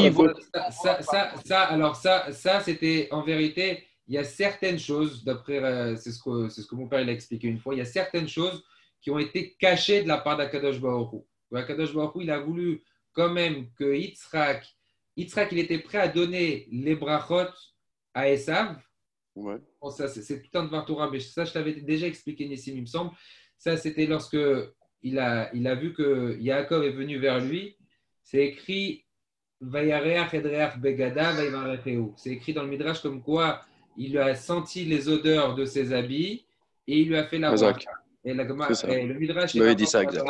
c'était en vérité, il y a certaines choses, d'après, c'est ce que mon père il a expliqué une fois, il y a certaines choses qui ont été cachées de la part d'Akadosh Baruch Hu. Akadosh Baruch Hu, il a voulu quand même que Yitzhak, il était prêt à donner les brachot à Esav. Ouais. Bon, ça, c'est tout un devant Torah, mais ça, je t'avais déjà expliqué ici, il me semble. Ça, c'était lorsque il a vu que Yaakov est venu vers lui. C'est écrit Vayareach edreach begada vayvarecheu. C'est écrit dans le Midrash comme quoi il lui a senti les odeurs de ses habits et il lui a fait la bracha. Et le Midrash il dit ça, exact.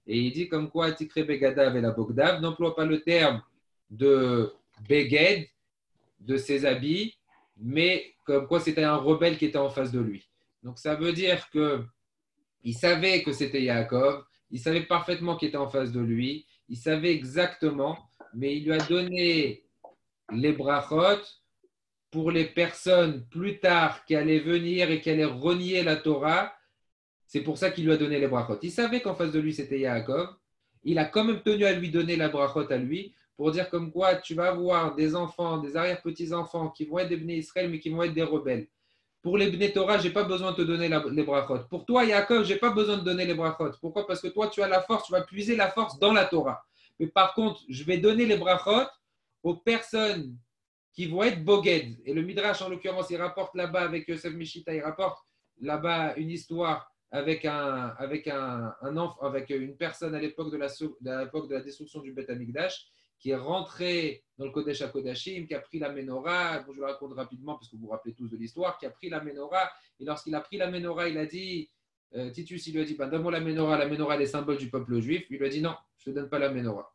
Et il dit comme quoi Tikre begada vela bogdav n'emploie pas le terme de beged, de ses habits, mais comme quoi c'était un rebelle qui était en face de lui. Donc ça veut dire qu'il savait que c'était Yaakov, il savait parfaitement qu'il était en face de lui, il savait exactement, mais il lui a donné les brachot pour les personnes plus tard qui allaient venir et qui allaient renier la Torah. C'est pour ça qu'il lui a donné les brachot. Il savait qu'en face de lui c'était Yaakov, il a quand même tenu à lui donner la brachot à lui, pour dire comme quoi tu vas avoir des enfants, des arrière-petits-enfants qui vont être des Bnei Israël, mais qui vont être des rebelles. Pour les Bnei Torah, je n'ai pas besoin de te donner les brachot. Pour toi, Yaakov, je n'ai pas besoin de donner les brachot. Pourquoi? Parce que toi, tu as la force, tu vas puiser la force dans la Torah. Mais par contre, je vais donner les brachot aux personnes qui vont être boged. Et le Midrash, en l'occurrence, il rapporte là-bas avec Yosef Mishita, il rapporte là-bas une histoire avec une personne à l'époque de la destruction du Beth Amikdash, qui est rentré dans le Kodesh HaKodashim, qui a pris la Ménorah, bon, je le raconte rapidement parce que vous vous rappelez tous de l'histoire, qui a pris la Ménorah, et lorsqu'il a pris la Ménorah, il a dit, Titus, il lui a dit, donne-moi la Ménorah elle est symbole du peuple juif. Il lui a dit, non, je ne te donne pas la Ménorah.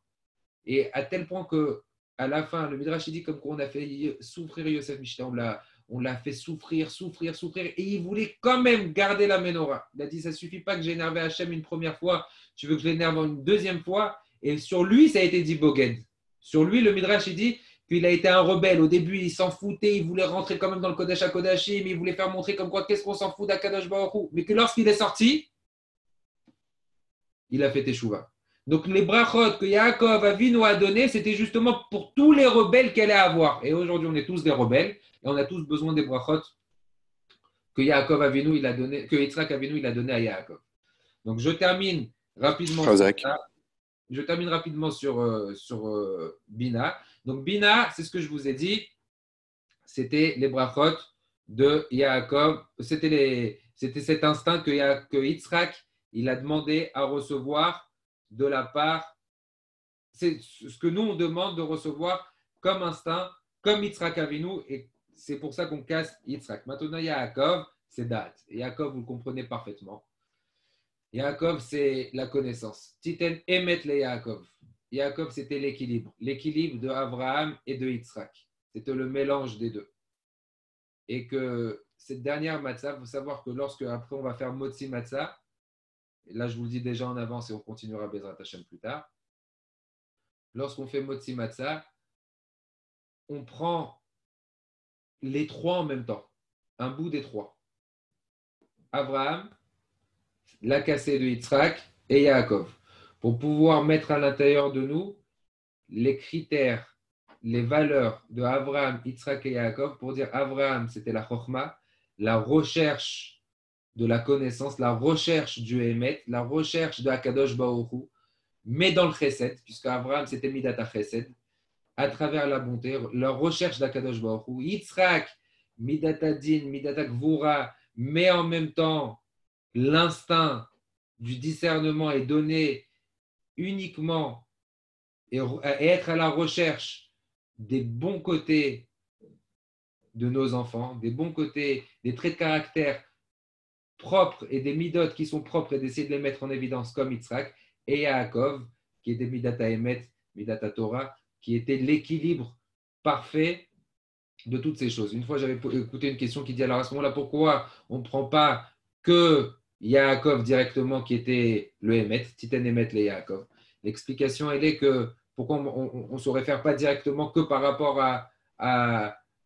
Et à tel point qu'à la fin, le Midrash dit comme quoi on a fait souffrir Yosef Mishta, on l'a fait souffrir, et il voulait quand même garder la Ménorah. Il a dit, ça ne suffit pas que j'ai énervé Hachem une première fois, tu veux que je l'énerve une deuxième fois. Et sur lui, ça a été dit Boged. Sur lui, le Midrash, il dit qu'il a été un rebelle. Au début, il s'en foutait, il voulait rentrer quand même dans le Kodesh HaKodashim, il voulait faire montrer comme quoi, qu'est-ce qu'on s'en fout d'Akadosh Baruch Hu. Mais que lorsqu'il est sorti, il a fait Teshuvah. Donc les brachot que Yaakov Avinu a donné, c'était justement pour tous les rebelles qu'elle allait avoir. Et aujourd'hui, on est tous des rebelles, et on a tous besoin des brachot que Yaakov Avinu, il a donné, que Yitzhak Avinu, il a donné à Yaakov. Donc je termine rapidement sur ça. Je termine rapidement sur Bina. Donc, Bina, c'est ce que je vous ai dit, c'était les brachot de Yaakov. C'était cet instinct que Yitzhak, il a demandé à recevoir de la part. C'est ce que nous, on demande de recevoir comme instinct, comme Yitzhak Avinu, et c'est pour ça qu'on casse Yitzhak. Maintenant, Yaakov, c'est date. Yaakov, vous le comprenez parfaitement. Yaakov, c'est la connaissance. Titen Emet le Yaakov. Yaakov, c'était l'équilibre. L'équilibre de Abraham et de Yitzhak. C'était le mélange des deux. Et que cette dernière matzah, il faut savoir que lorsque, après, on va faire Motzi matzah, et là, je vous le dis déjà en avance et on continuera Bezrat Hashem plus tard. Lorsqu'on fait Motzi matzah, on prend les trois en même temps. Un bout des trois. Abraham, la cassée de Yitzhak et Yaakov, pour pouvoir mettre à l'intérieur de nous les critères, les valeurs de Abraham, Yitzhak et Yaakov, pour dire Abraham, c'était la Chokhmah, la recherche de la connaissance, la recherche du Emet, la recherche de Akadosh Baruch Hu, mais dans le Chesed, puisque Abraham, c'était Midata Chesed, à travers la bonté, la recherche d'Akadosh Baruch Hu, Yitzhak, Midata Din, Midata Gvura, mais en même temps, l'instinct du discernement est donné uniquement et être à la recherche des bons côtés de nos enfants, des bons côtés, des traits de caractère propres et des midotes qui sont propres et d'essayer de les mettre en évidence comme Yitzhak et Yaakov, qui était Midata Emet, Midata Torah, qui était l'équilibre parfait de toutes ces choses. Une fois, j'avais écouté une question qui dit alors à ce moment-là, pourquoi on ne prend pas que Yaakov directement qui était le Emet, Titen Emet le Yaakov. L'explication, elle est que pourquoi on ne se réfère pas directement que par rapport à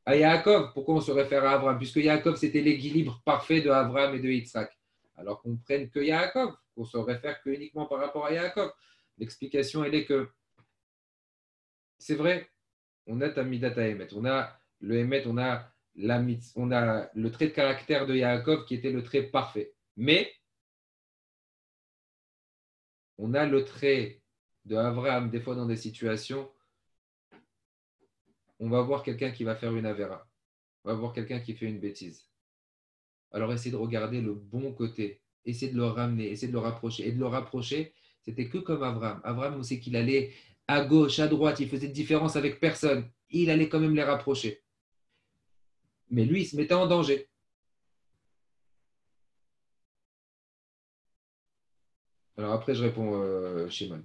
Yaakov, pourquoi on se réfère à Abraham, puisque Yaakov, c'était l'équilibre parfait de Abraham et de Yitzhak. Alors qu'on ne prenne que Yaakov, qu'on se réfère que uniquement par rapport à Yaakov. L'explication, elle est que c'est vrai, on a Tamidata Emet, on a le Emet, on a le trait de caractère de Yaakov qui était le trait parfait. Mais on a le trait de Abraham, des fois dans des situations, on va voir quelqu'un qui va faire une avéra. On va voir quelqu'un qui fait une bêtise. Alors essayez de regarder le bon côté, essayez de le ramener, essayez de le rapprocher. Et de le rapprocher, c'était que comme Abraham. Abraham, on sait qu'il allait à gauche, à droite, il faisait de différence avec personne. Il allait quand même les rapprocher. Mais lui, il se mettait en danger. Alors après, je réponds Shimon.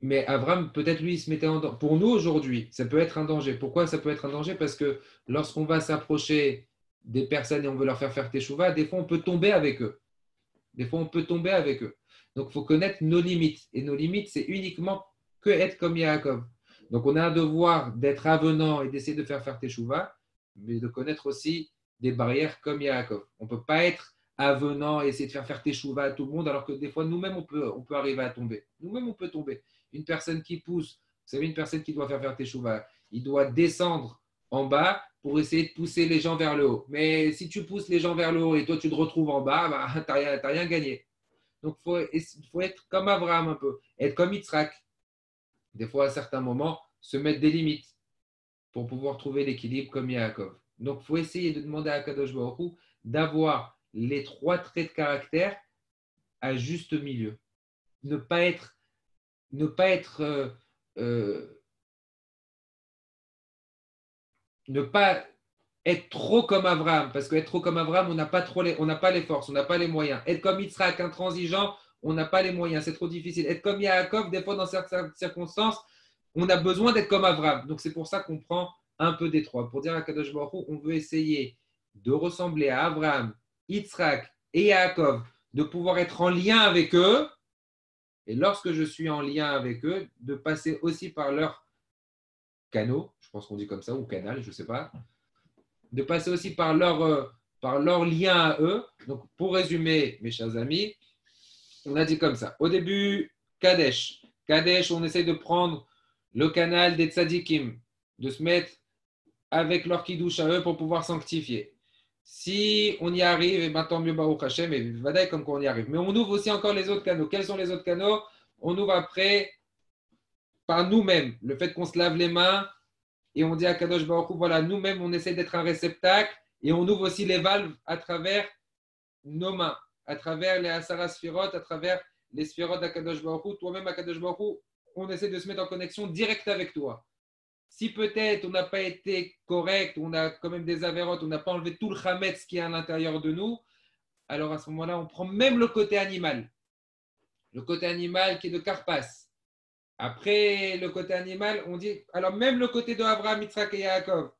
Mais Abraham, peut-être lui, il se mettait en danger. Pour nous, aujourd'hui, ça peut être un danger. Pourquoi ça peut être un danger? Parce que lorsqu'on va s'approcher des personnes et on veut leur faire teshuva, des fois, on peut tomber avec eux. Donc, il faut connaître nos limites. Et nos limites, c'est uniquement que être comme Yaakov. Donc, on a un devoir d'être avenant et d'essayer de faire teshuva, mais de connaître aussi des barrières comme Yaakov. On ne peut pas être avenant et essayer de faire teshuva à tout le monde, alors que des fois, nous-mêmes, on peut arriver à tomber. Nous-mêmes, on peut tomber. Une personne qui pousse, vous savez, une personne qui doit faire teshuva, il doit descendre en bas pour essayer de pousser les gens vers le haut. Mais si tu pousses les gens vers le haut et toi, tu te retrouves en bas, tu n'as rien gagné. Donc, il faut être comme Abraham un peu, être comme Yitzhak. Des fois, à certains moments, se mettre des limites pour pouvoir trouver l'équilibre comme Yaakov. Donc, il faut essayer de demander à Kadosh Baruch Hu d'avoir les 3 traits de caractère à juste milieu. Ne pas être trop comme Abraham, parce qu'être trop comme Abraham, on n'a pas les forces, on n'a pas les moyens. Être comme Yitzhak, intransigeant, on n'a pas les moyens, c'est trop difficile. Être comme Yaakov, des fois dans certaines circonstances, on a besoin d'être comme Abraham. Donc c'est pour ça qu'on prend un peu des 3. Pour dire à Kadosh Baruch Hu, on veut essayer de ressembler à Abraham, Yitzhak et Yaakov, de pouvoir être en lien avec eux. Et lorsque je suis en lien avec eux, de passer aussi par leur canaux, je pense qu'on dit comme ça, ou canal, je ne sais pas, de passer aussi par leur lien à eux. Donc, pour résumer, mes chers amis, on a dit comme ça. Au début, Kadesh. Kadesh, on essaie de prendre le canal des tzadikim, de se mettre avec leur kiddush à eux pour pouvoir sanctifier. Si on y arrive, et bien tant mieux, Baruch Hashem, et Vadaï comme qu'on y arrive. Mais on ouvre aussi encore les autres canaux. Quels sont les autres canaux? On ouvre après par nous-mêmes. Le fait qu'on se lave les mains et on dit à Kadosh Baruch Hu, voilà, nous-mêmes, on essaie d'être un réceptacle et on ouvre aussi les valves à travers nos mains, à travers les Asara Sphirot, à travers les Sphirot d'Akadosh Baruch Hu. Toi-même, Akadosh Baruch Hu, on essaie de se mettre en connexion directe avec toi. Si peut-être on n'a pas été correct, on a quand même des avérotes, on n'a pas enlevé tout le chametz qui est à l'intérieur de nous, alors à ce moment-là, on prend même le côté animal. Le côté animal qui est de Karpas. Après le côté animal, on dit, alors même le côté de Abraham, Yitzhak et Yaakov.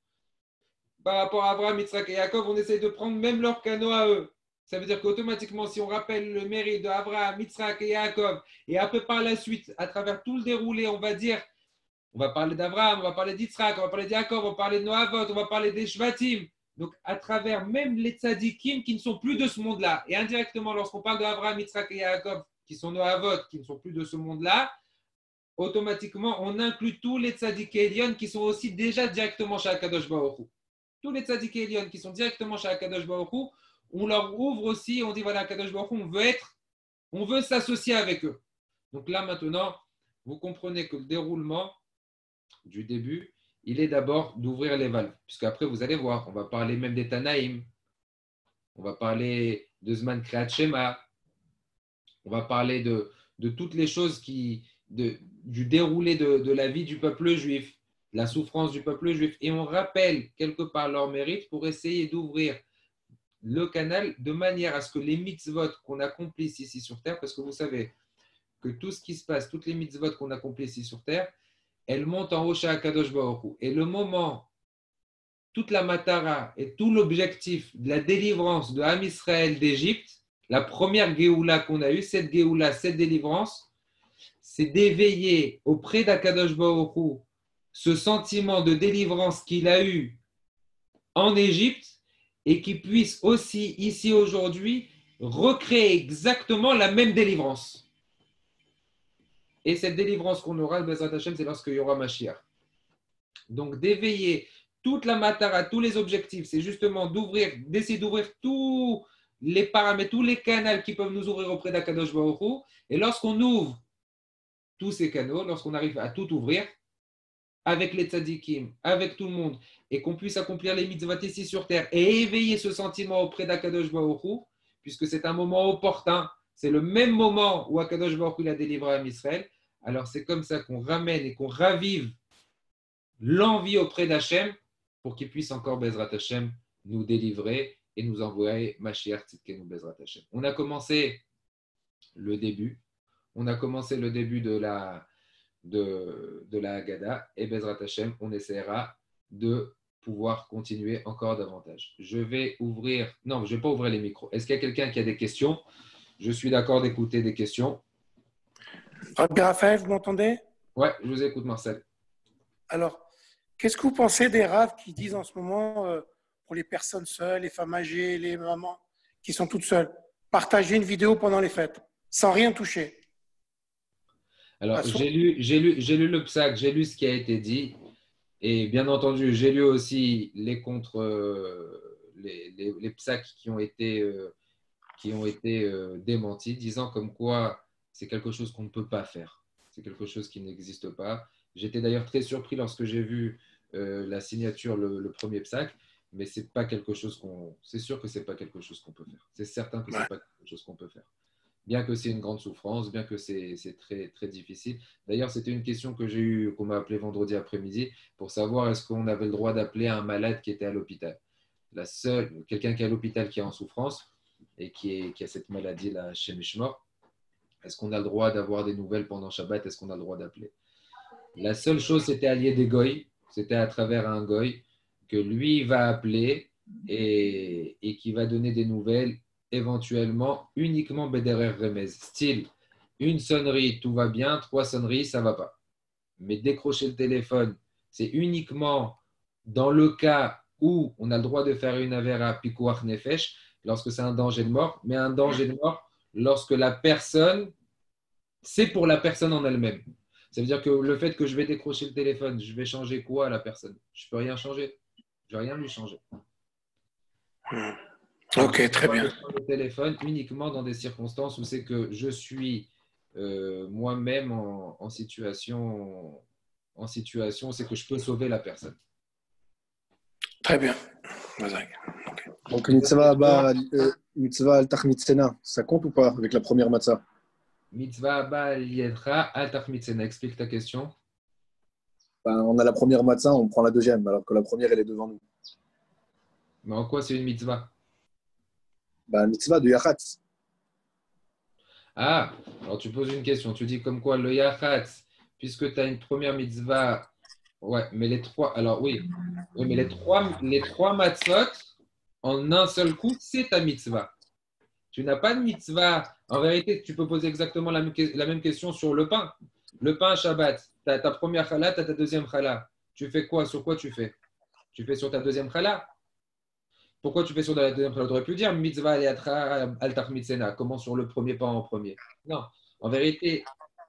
Par rapport à Abraham, Yitzhak et Yaakov, on essaie de prendre même leur canot à eux. Ça veut dire qu'automatiquement, si on rappelle le mérite de Abraham, Yitzhak et Yaakov, et après par la suite, à travers tout le déroulé, on va dire, on va parler d'Abraham, on va parler d'Yitzhak, on va parler d'Yaakov, on va parler de Noavot, on va parler des Shvatim. Donc, à travers même les tzadikim qui ne sont plus de ce monde-là. Et indirectement, lorsqu'on parle d'Abraham, Yitzhak et Yaakov, qui sont Noavot, qui ne sont plus de ce monde-là, automatiquement, on inclut tous les tzaddik Elion qui sont aussi déjà directement chez Akadosh Baruch Hu. Tous les tzaddik Elion qui sont directement chez Akadosh Baruch Hu, on leur ouvre aussi, on dit voilà, Akadosh Baruch Hu, on veut s'associer avec eux. Donc là, maintenant, vous comprenez que le déroulement du début, il est d'abord d'ouvrir les valves. Puisqu'après, vous allez voir, on va parler même des Tanaïm, on va parler de Zman Kriyat Shema, on va parler de toutes les choses du déroulé de la vie du peuple juif, la souffrance du peuple juif. Et on rappelle quelque part leur mérite pour essayer d'ouvrir le canal de manière à ce que les mitzvot qu'on accomplisse ici sur terre, parce que vous savez que tout ce qui se passe, toutes les mitzvot qu'on accomplit ici sur terre, elles montent en haut chez Akadosh Baruch Hu. Et le moment, toute la matara et tout l'objectif de la délivrance de Ham Israël d'Égypte, la première Géoula qu'on a eue, cette Géoula, cette délivrance, c'est d'éveiller auprès d'Akadosh Baruch Hu ce sentiment de délivrance qu'il a eu en Égypte et qu'il puisse aussi, ici aujourd'hui, recréer exactement la même délivrance. Et cette délivrance qu'on aura, Bezrat Hashem, c'est lorsqu'il y aura Mashiach. Donc d'éveiller toute la matara, tous les objectifs, c'est justement d'essayer d'ouvrir tous les paramètres, tous les canaux qui peuvent nous ouvrir auprès d'Akadosh Baruch Hu. Et lorsqu'on ouvre tous ces canaux, lorsqu'on arrive à tout ouvrir, avec les tzadikim, avec tout le monde, et qu'on puisse accomplir les mitzvot ici sur terre et éveiller ce sentiment auprès d'Akadosh Baruch Hu, puisque c'est un moment opportun, c'est le même moment où Akadosh Baruch Hu a délivré à Israël. Alors c'est comme ça qu'on ramène et qu'on ravive l'envie auprès d'Hachem pour qu'il puisse encore, Bezrat Hashem, nous délivrer et nous envoyer Mashiach Tzidkenu Bezrat Hashem. On a commencé le début. On a commencé le début de la Haggadah et Bezrat Hashem, on essaiera de pouvoir continuer encore davantage. Je vais ouvrir... Non, je ne vais pas ouvrir les micros. Est-ce qu'il y a quelqu'un qui a des questions? Je suis d'accord d'écouter des questions. Rabbi Raphaël, vous m'entendez? Ouais, je vous écoute, Marcel. Alors, qu'est-ce que vous pensez des raves qui disent en ce moment, pour les personnes seules, les femmes âgées, les mamans qui sont toutes seules, partager une vidéo pendant les fêtes, sans rien toucher? Alors, j'ai lu le psak, j'ai lu ce qui a été dit, et bien entendu, j'ai lu aussi les psaks qui ont été démentis, disant comme quoi c'est quelque chose qu'on ne peut pas faire, c'est quelque chose qui n'existe pas. J'étais d'ailleurs très surpris lorsque j'ai vu la signature, le premier psak, mais c'est pas quelque chose c'est sûr que c'est pas quelque chose qu'on peut faire. C'est certain que c'est pas quelque chose qu'on peut faire. Bien que c'est une grande souffrance, bien que c'est très, très difficile. D'ailleurs, c'était une question qu'on m'a appelé vendredi après-midi pour savoir est-ce qu'on avait le droit d'appeler un malade qui était à l'hôpital. Quelqu'un qui est à l'hôpital qui est en souffrance et qui a cette maladie-là chez Mishmor, est-ce qu'on a le droit d'avoir des nouvelles pendant Shabbat? Est-ce qu'on a le droit d'appeler? La seule chose, c'était allié des goy, c'était à travers un goy que lui va appeler et qui va donner des nouvelles éventuellement uniquement Bederer Remez. Style, une sonnerie, tout va bien, 3 sonneries, ça ne va pas. Mais décrocher le téléphone, c'est uniquement dans le cas où on a le droit de faire une avera pikuach nefesh, lorsque c'est un danger de mort, mais un danger de mort lorsque la personne, c'est pour la personne en elle-même. Ça veut dire que le fait que je vais décrocher le téléphone, je vais changer quoi à la personne? Je ne peux rien changer. Je ne vais rien lui changer. Ok, très bien. Le téléphone uniquement dans des circonstances où c'est que je suis moi-même en situation, c'est que je peux sauver la personne. Très bien. Okay. Donc, mitzvah al-tachmitzena, ça compte ou pas avec la première matzah? Mitzvah al-yedra al-tachmitzena. Explique ta question. On a la première matzah, on prend la deuxième, alors que la première, elle est devant nous. Mais en quoi c'est une mitzvah? Mitzvah de Yachatz. Ah, alors tu poses une question. Tu dis comme quoi le Yachatz, puisque tu as une première mitzvah, ouais, mais les trois, alors oui, mais les trois matzot, en un seul coup, c'est ta mitzvah. Tu n'as pas de mitzvah. En vérité, tu peux poser exactement la même question sur le pain. Le pain Shabbat, tu as ta première challah, tu as ta deuxième challah. Tu fais quoi? Sur quoi tu fais? Tu fais sur ta deuxième challah. Pourquoi tu fais sur la deuxième challah? Tu aurais pu dire mitzvah al-tachmitzena. Comment sur le premier pain en premier? Non. En vérité,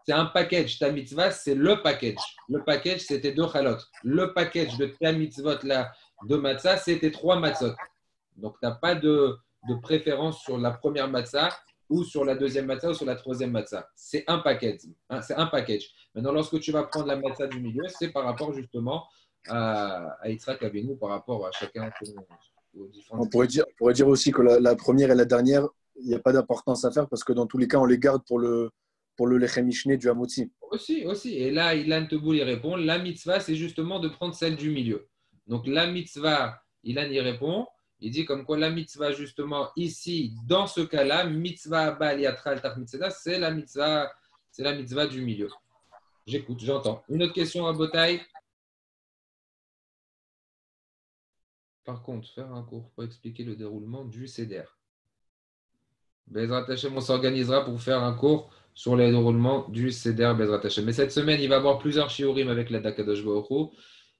c'est un package. Ta mitzvah, c'est le package. Le package, c'est tes 2 chalot. Le package de ta mitzvot là, de matzah, c'est tes 3 matzot. Donc, tu n'as pas de préférence sur la première matzah ou sur la deuxième matzah ou sur la troisième matzah. C'est un package. Hein, c'est un package. Maintenant, lorsque tu vas prendre la matzah du milieu, c'est par rapport justement à Yitzhak Avinu, par rapport à chacun aux différents. On pourrait dire aussi que la première et la dernière, il n'y a pas d'importance à faire parce que dans tous les cas, on les garde pour le lechem mishné du hamotzi. Aussi. Et là, Ilan Teboul y répond, la mitzvah, c'est justement de prendre celle du milieu. Donc, la mitzvah, Ilan y répond. Il dit comme quoi la mitzvah, justement, ici, dans ce cas-là, mitzvah bal yatral tachmitzena, c'est la mitzvah du milieu. J'écoute, j'entends. Une autre question à Botaï? Par contre, faire un cours pour expliquer le déroulement du CDR. Bezrat Hashem, on s'organisera pour faire un cours sur le déroulement du CDR Bezrat Hashem. Mais cette semaine, il va y avoir plusieurs shiurim avec l'aide d'Akadosh Baruch Hu.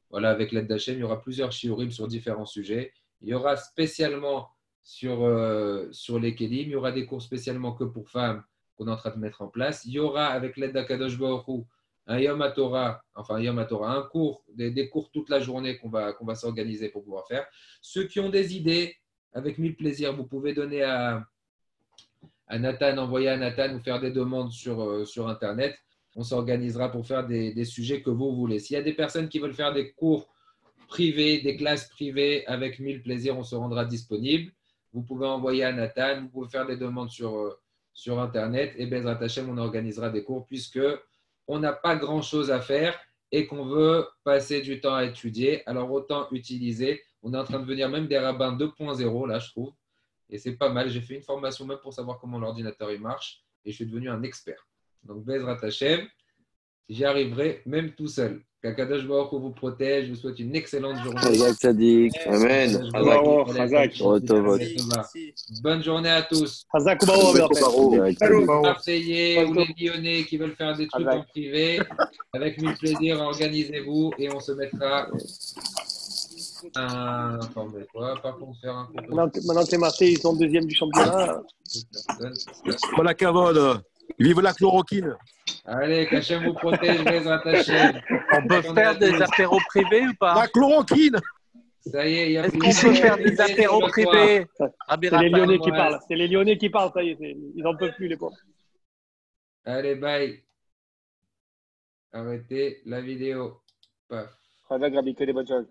Voilà, avec l'aide d'Hachem, il y aura plusieurs shiurim sur différents sujets. Il y aura spécialement sur les Kélim, il y aura des cours spécialement que pour femmes qu'on est en train de mettre en place. Il y aura, avec l'aide d'Akadosh Baruch Hu, un Yom HaTorah, un cours, des cours toute la journée qu'on va s'organiser pour pouvoir faire. Ceux qui ont des idées, avec mille plaisirs, vous pouvez donner à Nathan, envoyer à Nathan ou faire des demandes sur Internet. On s'organisera pour faire des sujets que vous voulez. S'il y a des personnes qui veulent faire des cours privés, des classes privées, avec mille plaisirs, on se rendra disponible. Vous pouvez envoyer à Nathan, vous pouvez faire des demandes sur Internet et Bezrat Hashem, on organisera des cours puisque on n'a pas grand-chose à faire et qu'on veut passer du temps à étudier. Alors, autant utiliser. On est en train de devenir même des rabbins 2.0, là, je trouve. Et c'est pas mal. J'ai fait une formation même pour savoir comment l'ordinateur il marche et je suis devenu un expert. Donc, Bezrat Hashem, j'y arriverai même tout seul. Qu'Akadosh Baruch Hu vous protège. Je vous souhaite une excellente journée. Chazak Tzadik. Amen. Bonne journée à tous. Chazak Les Marseillais ou les Lyonnais qui veulent faire des trucs en privé, avec mille plaisir, organisez-vous et on se mettra par contre, faire un coup. Maintenant que les Marseillais sont deuxième du championnat. Voilà Kavod. Vive la chloroquine. Allez, qu'Hachem vous protège, Bezrat Hashem. On peut faire des apéros privés ou pas? La chloroquine. Ça y est, il y a Est-ce qu'on peut faire des apéros privés? C'est les Lyonnais qui parlent. C'est les Lyonnais qui parlent, ça y est. Ils n'en peuvent plus, les pauvres. Allez, bye. Arrêtez la vidéo. Paf. Chazak, Rabbi, que des bonnes choses.